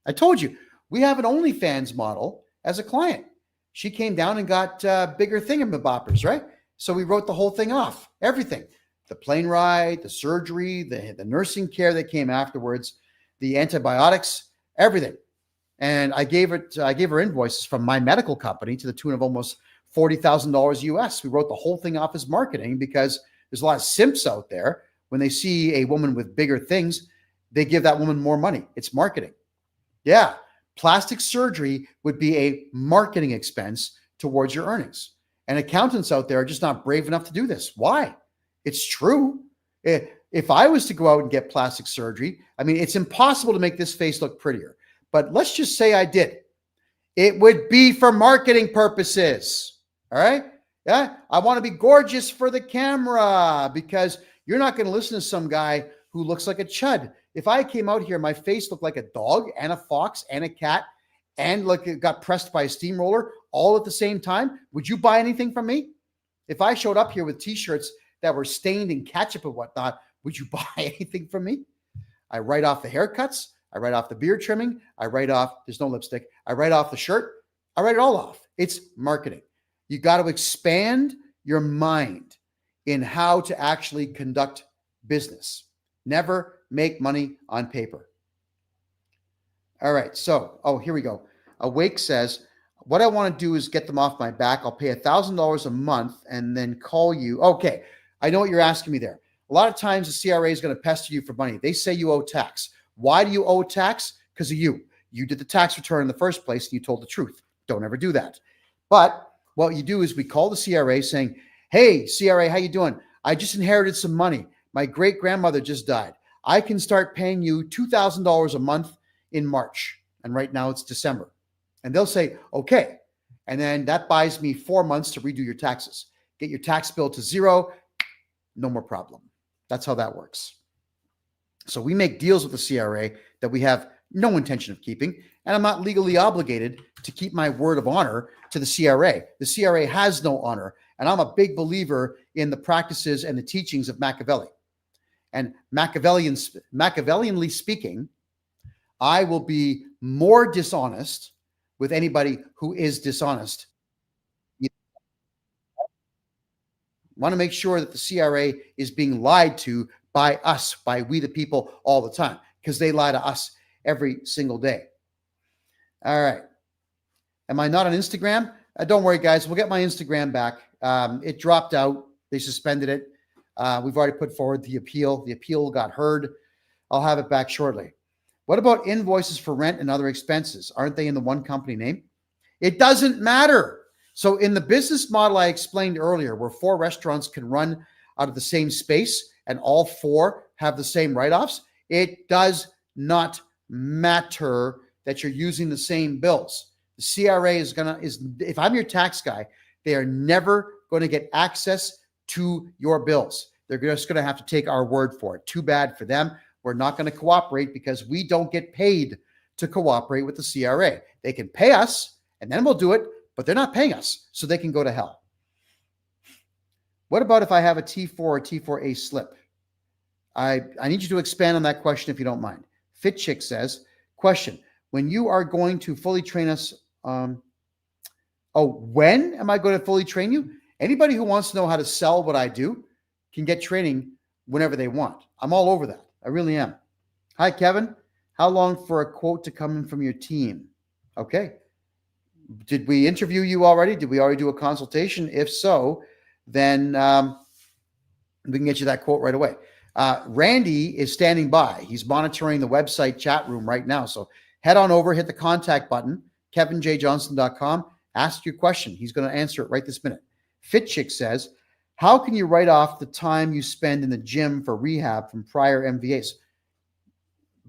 I told you, we have an OnlyFans model as a client. She came down and got bigger thingamaboppers, right? So we wrote the whole thing off, everything. The plane ride, the surgery, the nursing care that came afterwards, the antibiotics, everything. And I gave her invoices from my medical company to the tune of almost $40,000 US. We wrote the whole thing off as marketing because there's a lot of simps out there. When they see a woman with bigger things, they give that woman more money. It's marketing. Yeah. Plastic surgery would be a marketing expense towards your earnings. And accountants out there are just not brave enough to do this. Why? It's true. If I was to go out and get plastic surgery, I mean, it's impossible to make this face look prettier. But let's just say I did. It would be for marketing purposes. All right? Yeah. I want to be gorgeous for the camera because you're not going to listen to some guy who looks like a chud. If I came out here, my face looked like a dog and a fox and a cat and like it got pressed by a steamroller all at the same time, would you buy anything from me? If I showed up here with t-shirts that were stained in ketchup and whatnot, would you buy anything from me? I write off the haircuts. I write off the beard trimming. I write off, there's no lipstick. I write off the shirt. I write it all off. It's marketing. You got to expand your mind in how to actually conduct business. Never make money on paper. All right. So, here we go. Awake says, what I want to do is get them off my back. I'll pay $1,000 a month and then call you. Okay. I know what you're asking me there. A lot of times the CRA is going to pester you for money. They say you owe tax. Why do you owe tax? Because of you. You did the tax return in the first place and you told the truth. Don't ever do that. But what you do is we call the CRA saying, hey, CRA, how you doing? I just inherited some money. My great-grandmother just died. I can start paying you $2,000 a month in March. And right now it's December. And they'll say, okay. And then that buys me 4 months to redo your taxes. Get your tax bill to zero. No more problem. That's how that works. So we make deals with the CRA that we have no intention of keeping. And I'm not legally obligated to keep my word of honor to the CRA. The CRA has no honor. And I'm a big believer in the practices and the teachings of Machiavelli. And Machiavellianly speaking, I will be more dishonest with anybody who is dishonest. You want to make sure that the CRA is being lied to by us, by we the people all the time, because they lie to us every single day. All right. Am I not on Instagram? Don't worry, guys. We'll get my Instagram back. It dropped out. They suspended it. We've already put forward the appeal. The appeal got heard. I'll have it back shortly. What about invoices for rent and other expenses? Aren't they in the one company name? It doesn't matter. So in the business model I explained earlier, where 4 restaurants can run out of the same space and all 4 have the same write-offs, it does not matter that you're using the same bills. The CRA is if I'm your tax guy, they are never going to get access to your bills. They're just going to have to take our word for it. Too bad for them. We're not going to cooperate because we don't get paid to cooperate with the CRA. They can pay us and then we'll do it, but they're not paying us, so they can go to hell. What about if I have a T4 or T4A slip? I need you to expand on that question if you don't mind. Fit Chick says, question, when you are going to fully train us, when am I going to fully train you? Anybody who wants to know how to sell what I do can get training whenever they want. I'm all over that. I really am. Hi, Kevin. How long for a quote to come in from your team? Okay. Did we interview you already? Did we already do a consultation? If so, then we can get you that quote right away. Randy is standing by. He's monitoring the website chat room right now. So head on over, hit the contact button, kevinjjohnston.com. Ask your question. He's going to answer it right this minute. Fit Chick says, how can you write off the time you spend in the gym for rehab from prior MVAs?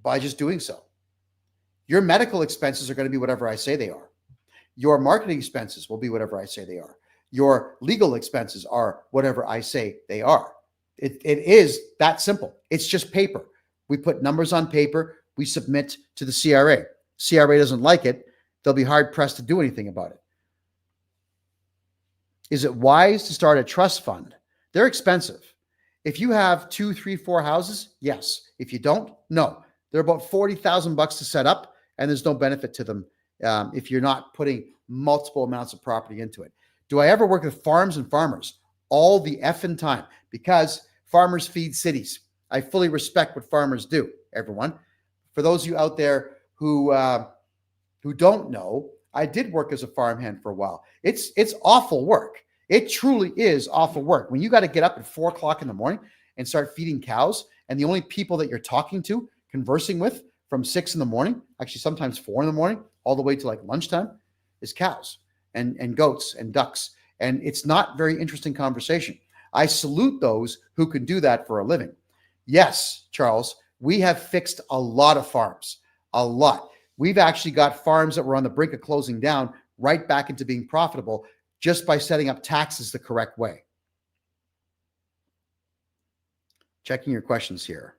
By just doing so. Your medical expenses are going to be whatever I say they are. Your marketing expenses will be whatever I say they are. Your legal expenses are whatever I say they are. It is that simple. It's just paper. We put numbers on paper. We submit to the CRA. CRA doesn't like it. They'll be hard pressed to do anything about it. Is it wise to start a trust fund? They're expensive. If you have 2, 3, 4 houses, yes. If you don't, no. They're about $40,000 to set up, and there's no benefit to them if you're not putting multiple amounts of property into it. Do I ever work with farms and farmers? All the effing time, because Farmers feed cities. I fully respect what farmers do, everyone. For those of you out there who don't know, I did work as a farmhand for a while. It's awful work. It truly is awful work. When you got to get up at 4 o'clock in the morning and start feeding cows, and the only people that you're talking to, conversing with from 6 in the morning, actually sometimes 4 in the morning, all the way to like lunchtime, is cows and goats and ducks. And it's not very interesting conversation. I salute those who can do that for a living. Yes, Charles, we have fixed a lot of farms, a lot. We've actually got farms that were on the brink of closing down right back into being profitable just by setting up taxes the correct way. Checking your questions here.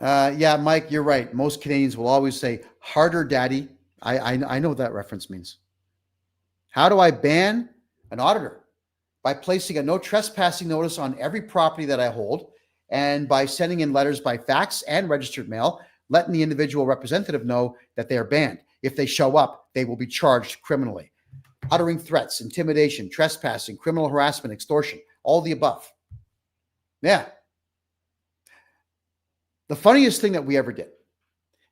Yeah, Mike, you're right. Most Canadians will always say, harder, daddy. I know what that reference means. How do I ban an auditor? By placing a no trespassing notice on every property that I hold, and by sending in letters by fax and registered mail, letting the individual representative know that they are banned. If they show up, they will be charged criminally. Uttering threats, intimidation, trespassing, criminal harassment, extortion, all the above. Yeah. The funniest thing that we ever did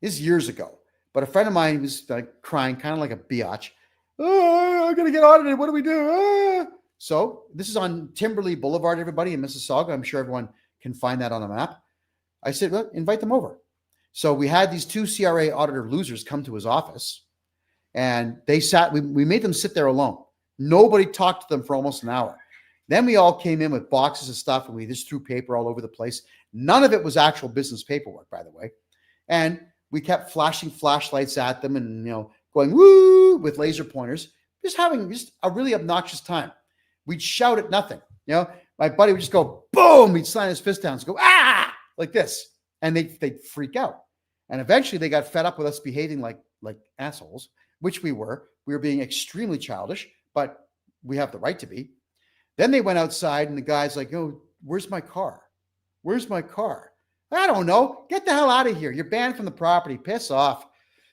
is years ago, but a friend of mine was crying, kind of like a biatch. Oh, I'm going to get audited. What do we do? Ah. So this is on Timberley Boulevard, everybody, in Mississauga. I'm sure everyone can find that on the map. I said, well, invite them over. So we had these 2 CRA auditor losers come to his office, and they sat, we made them sit there alone. Nobody talked to them for almost an hour. Then we all came in with boxes of stuff, and we just threw paper all over the place. None of it was actual business paperwork, by the way. And we kept flashing flashlights at them and, going woo with laser pointers, just having just a really obnoxious time. We'd shout at nothing. My buddy would just go boom. He'd slam his fist down and go ah like this, and they'd freak out. And eventually they got fed up with us behaving like assholes, which we were. We were being extremely childish, but we have the right to be. Then they went outside, and the guy's like, "Oh, where's my car? Where's my car?" I don't know. Get the hell out of here. You're banned from the property. Piss off.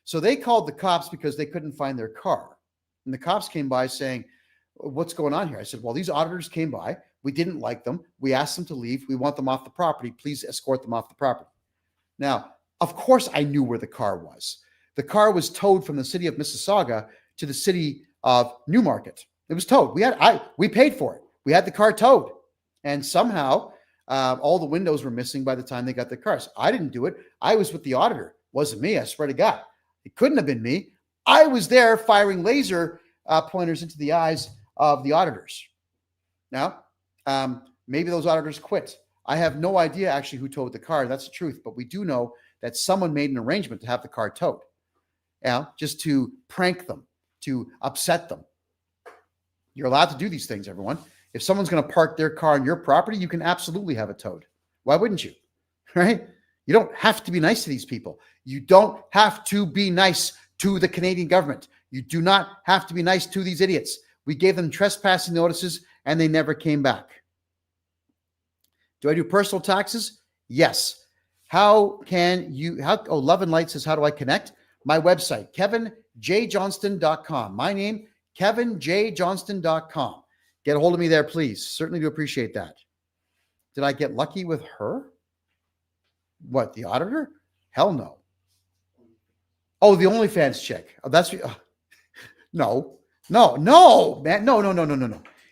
So they called the cops because they couldn't find their car. And the cops came by saying, "What's going on here?" I said, "Well, these auditors came by. We didn't like them. We asked them to leave. We want them off the property. Please escort them off the property." Now, of course, I knew where the car was. The car was towed from the city of Mississauga to the city of Newmarket. It was towed. We paid for it. We had the car towed. And somehow all the windows were missing by the time they got the cars. I didn't do it. I was with the auditor. It wasn't me. I swear to God. It couldn't have been me. I was there firing laser pointers into the eyes of the auditors. Now, maybe those auditors quit. I have no idea actually who towed the car. That's the truth. But we do know that someone made an arrangement to have the car towed. Just to prank them, to upset them. You're allowed to do these things, everyone. If someone's going to park their car on your property, you can absolutely have it towed. Why wouldn't you? Right? You don't have to be nice to these people. You don't have to be nice to the Canadian government. You do not have to be nice to these idiots. We gave them trespassing notices, and they never came back. Do I do personal taxes? Yes. Love and Light says, how do I connect? My website, kevinjjohnston.com. My name, kevinjjohnston.com. Get a hold of me there, please. Certainly do appreciate that. Did I get lucky with her? What, the auditor? Hell no. Oh, the OnlyFans chick. Oh, that's no, man.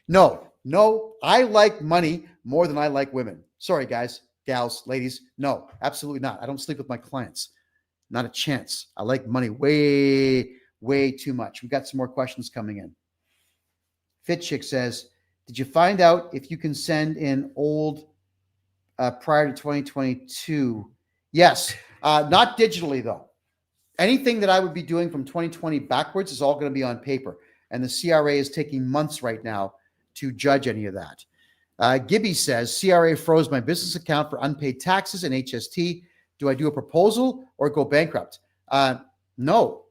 No. I like money more than I like women. Sorry, guys, gals, ladies. No, absolutely not. I don't sleep with my clients. Not a chance. I like money way too much. We got some more questions coming in. Fit Chick says, did you find out if you can send in old prior to 2022? Yes, not digitally though. Anything that I would be doing from 2020 backwards is all going to be on paper. And the CRA is taking months right now to judge any of that. Gibby says, CRA froze my business account for unpaid taxes and HST. Do I do a proposal or go bankrupt? No.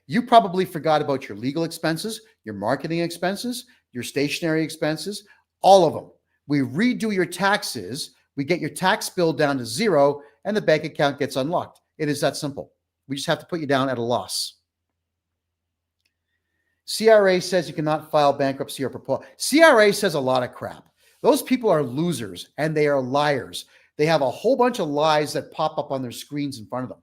You probably forgot about your legal expenses, your marketing expenses, your stationary expenses, all of them. We redo your taxes. We get your tax bill down to zero and the bank account gets unlocked. It is that simple. We just have to put you down at a loss. CRA says you cannot file bankruptcy or propose. CRA says a lot of crap. Those people are losers and they are liars. They have a whole bunch of lies that pop up on their screens in front of them.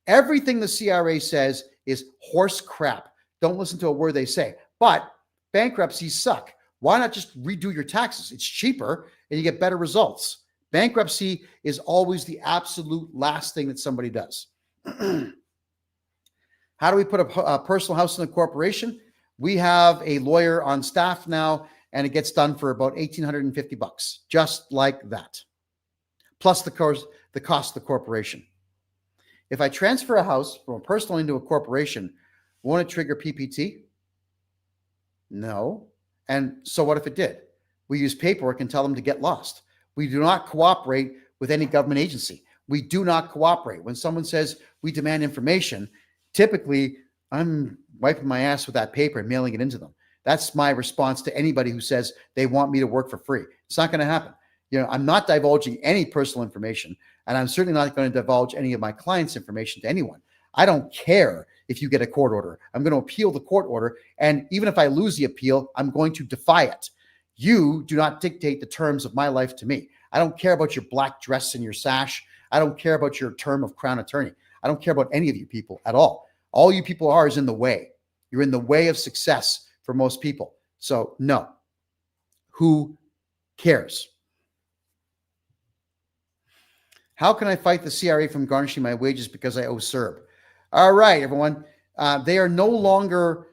Everything the CRA says is horse crap. Don't listen to a word they say. But bankruptcies suck. Why not just redo your taxes? It's cheaper and you get better results. Bankruptcy is always the absolute last thing that somebody does. How do we put a personal house in a corporation? We have a lawyer on staff now, and it gets done for about $1,850, just like that, plus the cost of the corporation. If I transfer a house from a personal into a corporation, won't it trigger PPT? No. And so what if it did? We use paperwork and tell them to get lost. We do not cooperate with any government agency. We do not cooperate. When someone says we demand information, typically I'm wiping my ass with that paper and mailing it into them. That's my response to anybody who says they want me to work for free. It's not going to happen. I'm not divulging any personal information, and I'm certainly not going to divulge any of my clients' information to anyone. I don't care if you get a court order. I'm going to appeal the court order, and even if I lose the appeal, I'm going to defy it. You do not dictate the terms of my life to me. I don't care about your black dress and your sash. I don't care about your term of crown attorney. I don't care about any of you people at all. All you people are is in the way. You're in the way of success for most people. So no. Who cares? How can I fight the CRA from garnishing my wages because I owe CERB? All right, everyone. They are no longer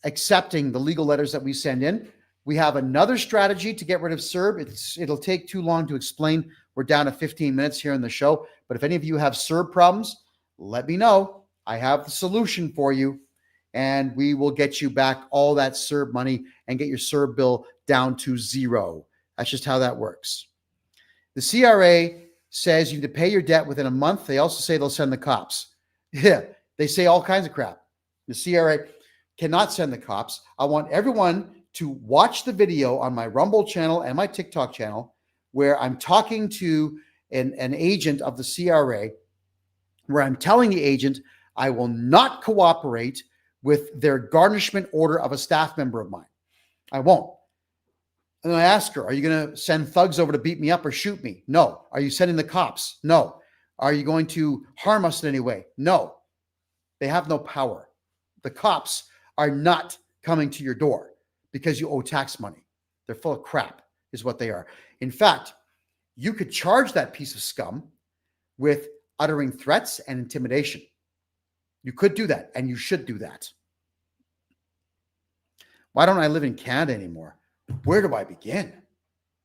accepting the legal letters that we send in. We have another strategy to get rid of CERB. It'll take too long to explain. We're down to 15 minutes here in the show. But if any of you have CERB problems, let me know. I have the solution for you, and we will get you back all that CERB money and get your CERB bill down to zero. That's just how that works. The CRA says you need to pay your debt within a month. They also say they'll send the cops. Yeah, they say all kinds of crap. The CRA cannot send the cops. I want everyone to watch the video on my Rumble channel and my TikTok channel where I'm talking to an agent of the CRA, where I'm telling the agent I will not cooperate with their garnishment order of a staff member of mine. I won't. And I ask her, are you going to send thugs over to beat me up or shoot me? No. Are you sending the cops? No. Are you going to harm us in any way? No. They have no power. The cops are not coming to your door because you owe tax money. They're full of crap, is what they are. In fact, you could charge that piece of scum with uttering threats and intimidation. You could do that, and you should do that. Why don't I live in Canada anymore? Where do I begin?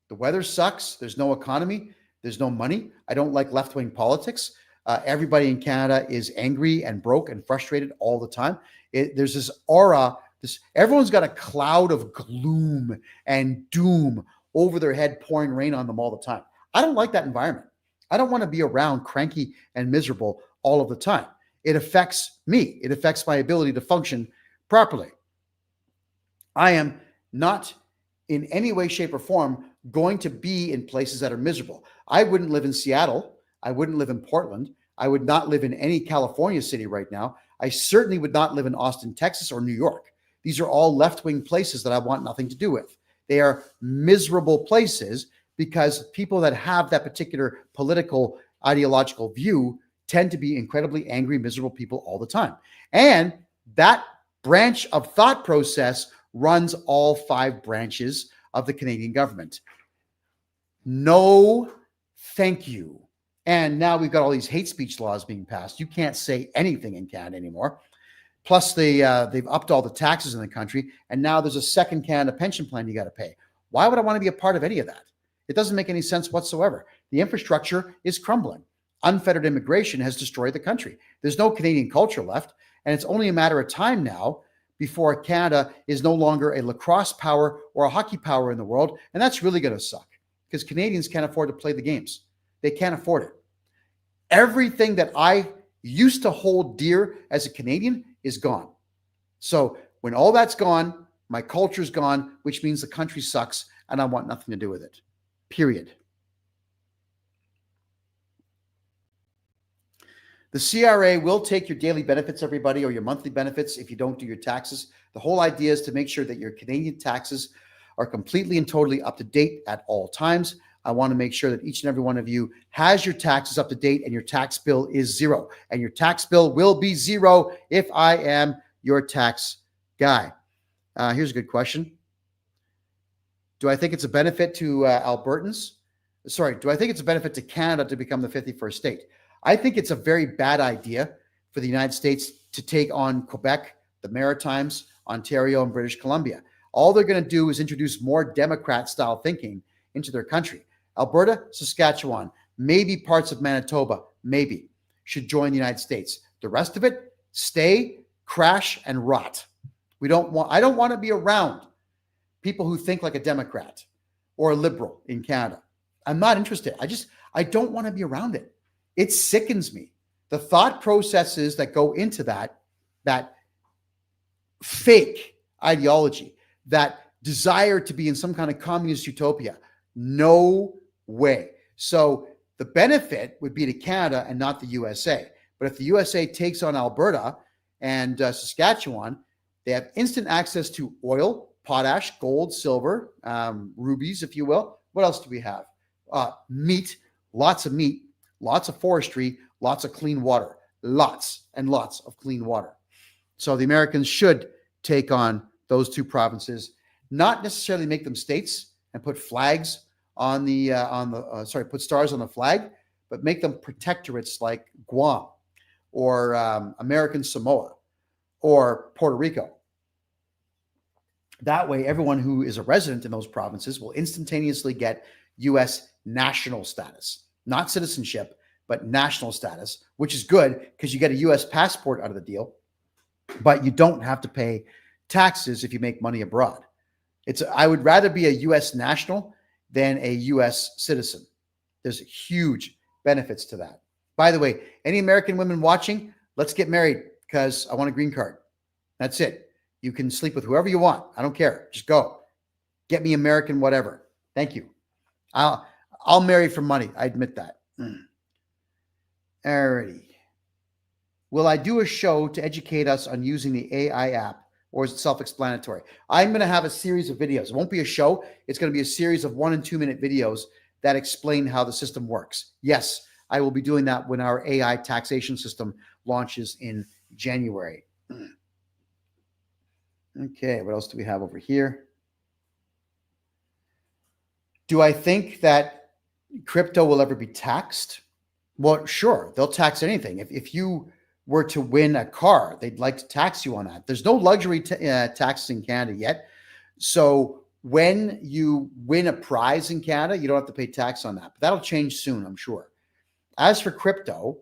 The weather sucks. There's no economy. There's no money. I don't like left-wing politics. Everybody in Canada is angry and broke and frustrated all the time. There's this aura. Everyone's got a cloud of gloom and doom over their head, pouring rain on them all the time. I don't like that environment. I don't want to be around cranky and miserable all of the time. It affects me. It affects my ability to function properly. I am not in any way, shape, or form going to be in places that are miserable. I wouldn't live in Seattle. I wouldn't live in Portland. I would not live in any California city right now. I certainly would not live in Austin, Texas, or New York. These are all left-wing places that I want nothing to do with. They are miserable places because people that have that particular political ideological view tend to be incredibly angry, miserable people all the time. And that branch of thought process runs all 5 branches of the Canadian government. No, thank you. And now we've got all these hate speech laws being passed. You can't say anything in Canada anymore. Plus, they've upped all the taxes in the country, and now there's a second Canada pension plan you got to pay. Why would I want to be a part of any of that? It doesn't make any sense whatsoever. The infrastructure is crumbling. Unfettered immigration has destroyed the country. There's no Canadian culture left, and it's only a matter of time now before Canada is no longer a lacrosse power or a hockey power in the world, and that's really going to suck because Canadians can't afford to play the games. They can't afford it. Everything that I used to hold dear as a Canadian is gone. So when all that's gone, my culture's gone, which means the country sucks, and I want nothing to do with it. Period. The CRA will take your daily benefits, everybody, or your monthly benefits if you don't do your taxes The whole idea is to make sure that your Canadian taxes are completely and totally up to date at all times. I want to make sure that each and every one of you has your taxes up to date and your tax bill is zero. And your tax bill will be zero if I am your tax guy. Here's a good question. Do I think it's a benefit to Albertans? Sorry, do I think it's a benefit to Canada to become the 51st state? I think it's a very bad idea for the United States to take on Quebec, the Maritimes, Ontario, and British Columbia. All they're going to do is introduce more Democrat-style thinking into their country. Alberta, Saskatchewan, maybe parts of Manitoba, maybe, should join the United States. The rest of it, stay, crash, and rot. I don't want to be around people who think like a Democrat or a liberal in Canada. I'm not interested. I don't want to be around it. It sickens me. The thought processes that go into that fake ideology, that desire to be in some kind of communist utopia. No way. So the benefit would be to Canada and not the USA. But if the USA takes on Alberta and Saskatchewan, they have instant access to oil, potash, gold, silver, rubies, if you will. What else do we have? Meat, lots of forestry, lots of clean water, lots and lots of clean water. So the Americans should take on those two provinces, not necessarily make them states and put flags on put stars on the flag, but make them protectorates like Guam or American Samoa or Puerto Rico. That way, everyone who is a resident in those provinces will instantaneously get U.S. national status, not citizenship, but national status, which is good because you get a U.S. passport out of the deal, but you don't have to pay taxes if you make money abroad. I would rather be a U.S. national than a U.S. citizen. There's huge benefits to that. By the way, any American women watching, let's get married because I want a green card. That's it. You can sleep with whoever you want. I don't care. Just go. Get me American whatever. Thank you. I'll marry for money. I admit that. Alrighty. Will I do a show to educate us on using the AI app, or is it self-explanatory? I'm going to have a series of videos. It won't be a show. It's going to be a series of 1 and 2 minute videos that explain how the system works. Yes, I will be doing that when our AI taxation system launches in January. Okay, what else do we have over here? Do I think that crypto will ever be taxed? Well, sure, they'll tax anything. If you were to win a car, they'd like to tax you on that. There's no luxury taxes in Canada yet. So when you win a prize in Canada, you don't have to pay tax on that. But that'll change soon, I'm sure. As for crypto,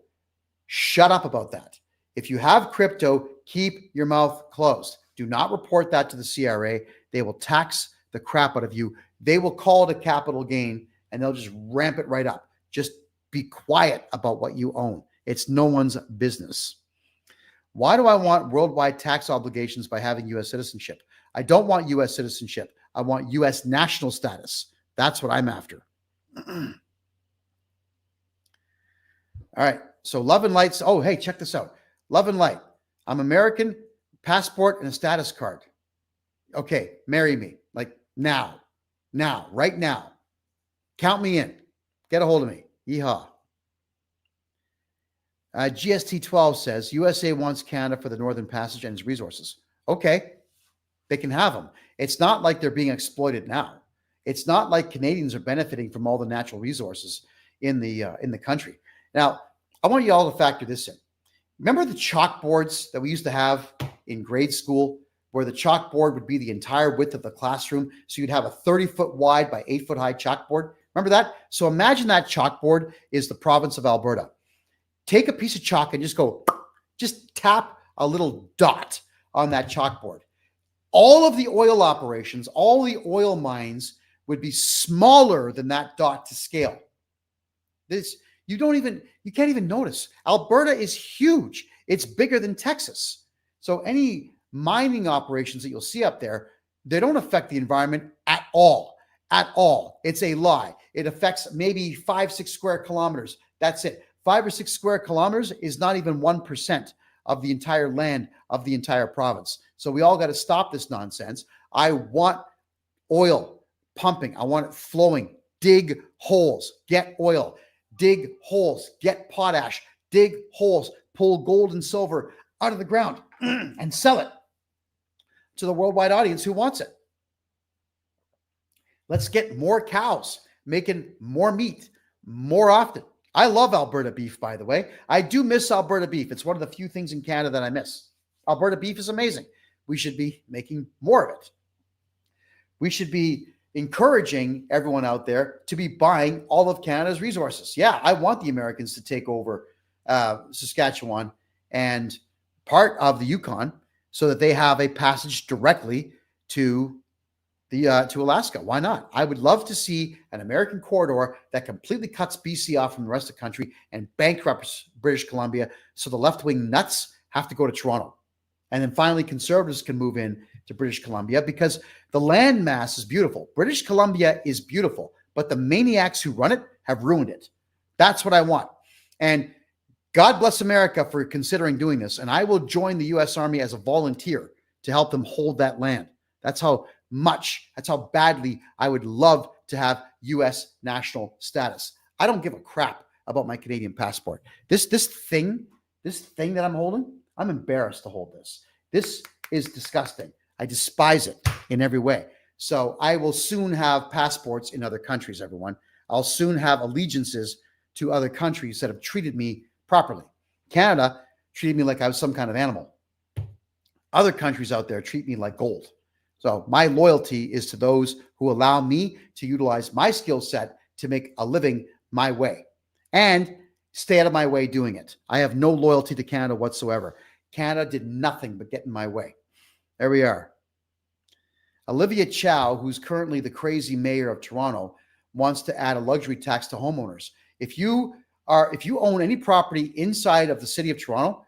shut up about that. If you have crypto, keep your mouth closed. Do not report that to the CRA. They will tax the crap out of you. They will call it a capital gain and they'll just ramp it right up. Just be quiet about what you own. It's no one's business. Why do I want worldwide tax obligations by having U.S. citizenship? I don't want U.S. citizenship. I want U.S. national status. That's what I'm after. All right. So love and lights. Oh, hey, check this out. Love and light. I'm American, passport, and a status card. Okay, marry me. Like now, right now. Count me in. Get a hold of me. Yeehaw. GST12 says, USA wants Canada for the Northern Passage and its resources. Okay, they can have them. It's not like they're being exploited now. It's not like Canadians are benefiting from all the natural resources in the country. Now, I want you all to factor this in. Remember the chalkboards that we used to have in grade school, where the chalkboard would be the entire width of the classroom? So you'd have a 30-foot wide by 8-foot high chalkboard. Remember that? So imagine that chalkboard is the province of Alberta. Take a piece of chalk and just tap a little dot on that chalkboard. All of the oil operations, all the oil mines would be smaller than that dot to scale. You can't even notice. Alberta is huge. It's bigger than Texas. So any mining operations that you'll see up there, they don't affect the environment at all. At all. It's a lie. It affects maybe 5-6 square kilometers. That's it. 5 or 6 square kilometers is not even 1% of the entire land, of the entire province. So we all got to stop this nonsense. I want oil pumping. I want it flowing. Dig holes, get oil. Dig holes, get potash. Dig holes, pull gold and silver out of the ground and sell it to the worldwide audience who wants it. Let's get more cows making more meat more often. I love Alberta beef, by the way. I do miss Alberta beef. It's one of the few things in Canada that I miss. Alberta beef is amazing. We should be making more of it. We should be encouraging everyone out there to be buying all of Canada's resources. Yeah, I want the Americans to take over Saskatchewan and part of the Yukon so that they have a passage directly to to Alaska. Why not? I would love to see an American corridor that completely cuts BC off from the rest of the country and bankrupts British Columbia, so the left-wing nuts have to go to Toronto. And then finally, conservatives can move in to British Columbia because the land mass is beautiful. British Columbia is beautiful, but the maniacs who run it have ruined it. That's what I want. And God bless America for considering doing this. And I will join the U.S. Army as a volunteer to help them hold that land. That's how badly I would love to have U.S. national status. I don't give a crap about my Canadian passport. This thing that I'm holding, I'm embarrassed to hold this. This is disgusting. I despise it in every way. So I will soon have passports in other countries, everyone. I'll soon have allegiances to other countries that have treated me properly. Canada treated me like I was some kind of animal. Other countries out there treat me like gold. So my loyalty is to those who allow me to utilize my skill set to make a living my way and stay out of my way doing it. I have no loyalty to Canada whatsoever. Canada did nothing but get in my way. There we are. Olivia Chow, who's currently the crazy mayor of Toronto, wants to add a luxury tax to homeowners. If you own any property inside of the city of Toronto,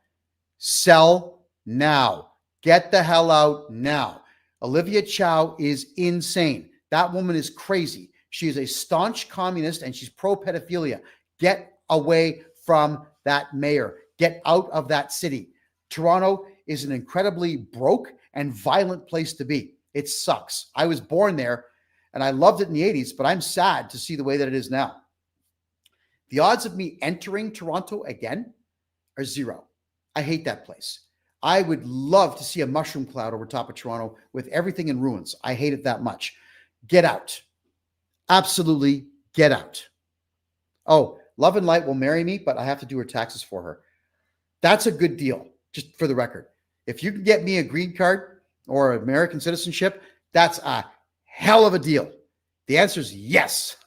sell now. Get the hell out now. Olivia Chow is insane. That woman is crazy. She is a staunch communist and she's pro-pedophilia. Get away from that mayor. Get out of that city. Toronto is an incredibly broke and violent place to be. It sucks. I was born there and I loved it in the 80s, but I'm sad to see the way that it is now. The odds of me entering Toronto again are zero. I hate that place. I would love to see a mushroom cloud over top of Toronto with everything in ruins. I hate it that much. Get out. Absolutely get out. Oh, Love and Light will marry me, but I have to do her taxes for her. That's a good deal, just for the record. If you can get me a green card or American citizenship, that's a hell of a deal. The answer is yes.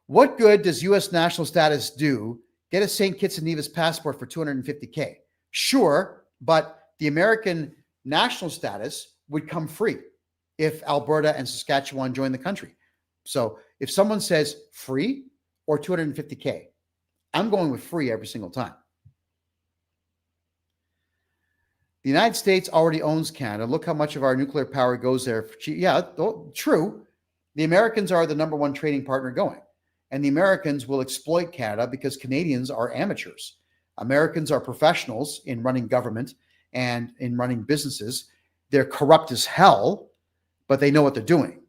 What good does U.S. national status do? Get a St. Kitts and Nevis passport for $250K. Sure, but the American national status would come free if Alberta and Saskatchewan join the country. So if someone says free or $250K, I'm going with free every single time. The United States already owns Canada. Look how much of our nuclear power goes there. Yeah, true. The Americans are the number one trading partner going. And the Americans will exploit Canada because Canadians are amateurs. Americans are professionals in running government and in running businesses. They're corrupt as hell, but they know what they're doing.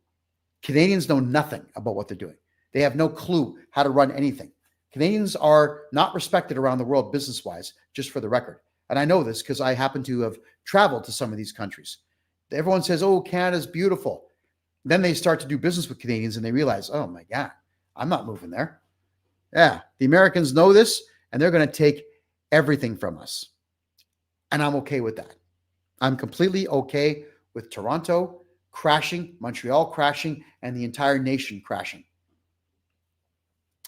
Canadians know nothing about what they're doing. They have no clue how to run anything. Canadians are not respected around the world business-wise, just for the record. And I know this because I happen to have traveled to some of these countries. Everyone says, oh, Canada's beautiful. Then they start to do business with Canadians and they realize, oh my God, I'm not moving there. Yeah, the Americans know this and they're going to take everything from us. And I'm okay with that. I'm completely okay with Toronto crashing, Montreal crashing, and the entire nation crashing.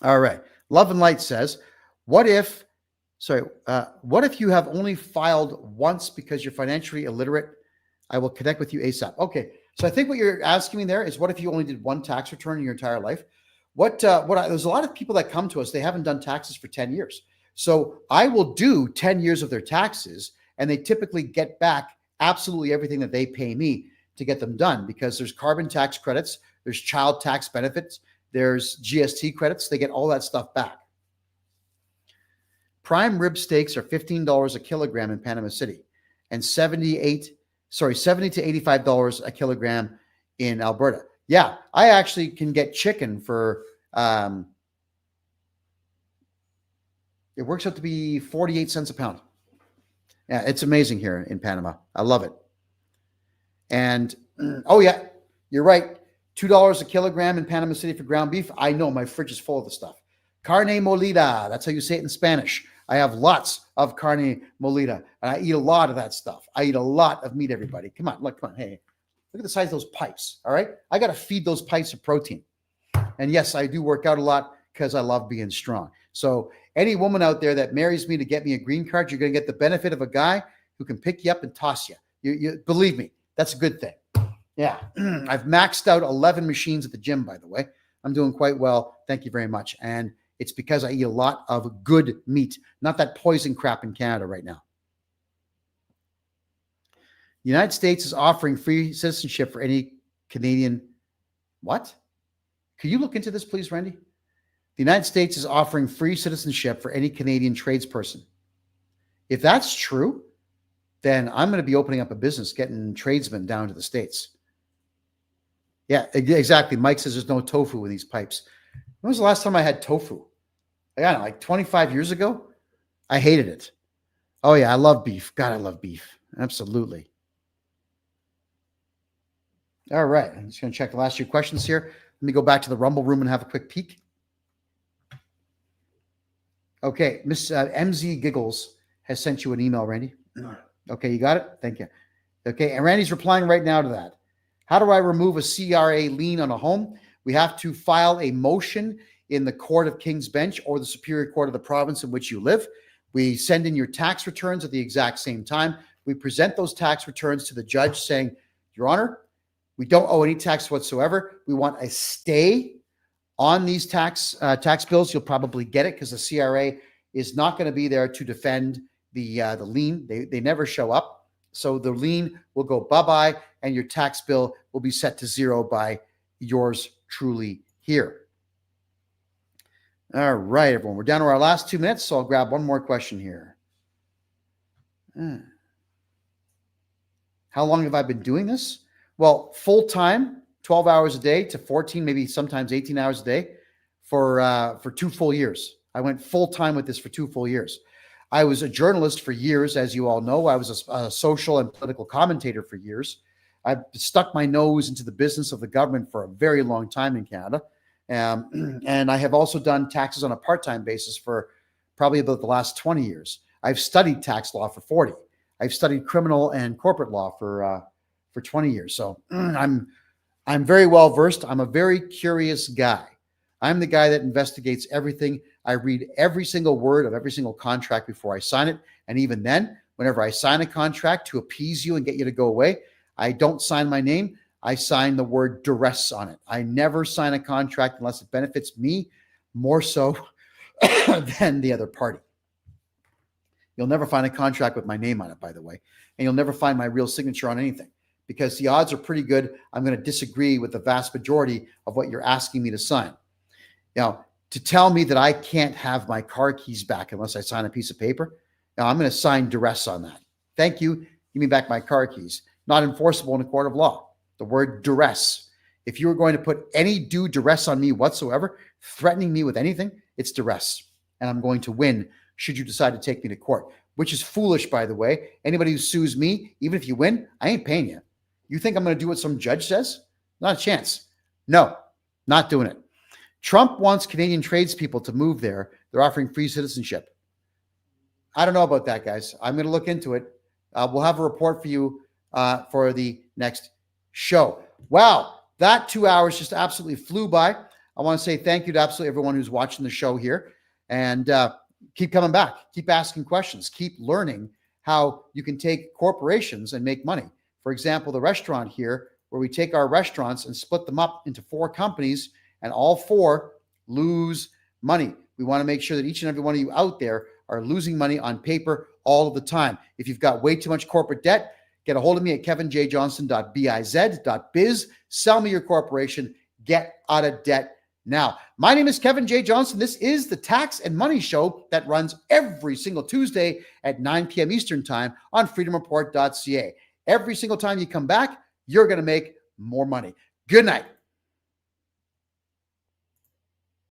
All right. Love and Light says, what if you have only filed once because you're financially illiterate? I will connect with you ASAP. Okay. So I think what you're asking me there is, what if you only did one tax return in your entire life? There's a lot of people that come to us, they haven't done taxes for 10 years. So I will do 10 years of their taxes and they typically get back absolutely everything that they pay me to get them done, because there's carbon tax credits, there's child tax benefits, there's GST credits. They get all that stuff back. Prime rib steaks are $15 a kilogram in Panama City and 70 to $85 a kilogram in Alberta. Yeah, I actually can get chicken for, it works out to be 48 cents a pound. Yeah, it's amazing here in Panama. I love it. And, oh yeah, you're right. $2 a kilogram in Panama City for ground beef. I know, my fridge is full of the stuff. Carne molida, that's how you say it in Spanish. I have lots of carne molida, and I eat a lot of that stuff. I eat a lot of meat, everybody. Come on, look, come on. Hey, look at the size of those pipes, all right? I got to feed those pipes of protein. And yes, I do work out a lot because I love being strong. So any woman out there that marries me to get me a green card, you're going to get the benefit of a guy who can pick you up and toss you. You believe me, that's a good thing. Yeah, I've maxed out 11 machines at the gym, by the way. I'm doing quite well. Thank you very much. And it's because I eat a lot of good meat, not that poison crap in Canada right now. The United States is offering free citizenship for any Canadian. What? Could you look into this, please, Randy? The United States is offering free citizenship for any Canadian tradesperson. If that's true, then I'm going to be opening up a business, getting tradesmen down to the States. Yeah, exactly. Mike says there's no tofu in these pipes. When was the last time I had tofu? I don't know, like 25 years ago? I hated it. Oh, yeah, I love beef. God, I love beef. Absolutely. All right, I'm just going to check the last few questions here. Let me go back to the Rumble room and have a quick peek. Okay, Miss MZ Giggles has sent you an email, Randy. Okay, you got it? Thank you. Okay, and Randy's replying right now to that. How do I remove a CRA lien on a home? We have to file a motion in the Court of King's Bench or the Superior Court of the province in which you live. We send in your tax returns at the exact same time. We present those tax returns to the judge saying, Your Honor, we don't owe any tax whatsoever. We want a stay on these tax bills. You'll probably get it because the CRA is not going to be there to defend the lien. They never show up. So the lien will go bye-bye and your tax bill will be set to zero by yours truly here. All right, everyone. We're down to our last 2 minutes, so I'll grab one more question here. How long have I been doing this? Well, full-time, 12 hours a day to 14, maybe sometimes 18 hours a day for 2 full years. I went full-time with this for 2 full years. I was a journalist for years, as you all know. I was a social and political commentator for years. I've stuck my nose into the business of the government for a very long time in Canada. And I have also done taxes on a part-time basis for probably about the last 20 years. I've studied tax law for 40. I've studied criminal and corporate law for 20 years. So I'm very well versed. I'm a very curious guy. I'm the guy that investigates everything. I read every single word of every single contract before I sign it. And even then, whenever I sign a contract to appease you and get you to go away, I don't sign my name. I sign the word duress on it. I never sign a contract unless it benefits me more so than the other party. You'll never find a contract with my name on it, by the way. And you'll never find my real signature on anything because the odds are pretty good I'm going to disagree with the vast majority of what you're asking me to sign. Now, to tell me that I can't have my car keys back unless I sign a piece of paper, now I'm going to sign duress on that. Thank you. Give me back my car keys. Not enforceable in a court of law. The word duress. If you were going to put any due duress on me whatsoever, threatening me with anything, it's duress. And I'm going to win should you decide to take me to court, which is foolish, by the way. Anybody who sues me, even if you win, I ain't paying you. You think I'm going to do what some judge says? Not a chance. No, not doing it. Trump wants Canadian tradespeople to move there. They're offering free citizenship. I don't know about that, guys. I'm going to look into it. We'll have a report for you for the next show. Wow, that 2 hours just absolutely flew by. I want to say thank you to absolutely everyone who's watching the show here. And keep coming back. Keep asking questions. Keep learning how you can take corporations and make money. For example, the restaurant here, where we take our restaurants and split them up into 4 companies, and all 4 lose money. We want to make sure that each and every one of you out there are losing money on paper all of the time. If you've got way too much corporate debt, get a hold of me at kevinjjohnston.biz.biz. Sell me your corporation. Get out of debt Now, my name is Kevin J. Johnston. This is the Tax and Money Show that runs every single Tuesday at 9 p.m. Eastern Time on freedomreport.ca. Every single time you come back, you're going to make more money. Good night.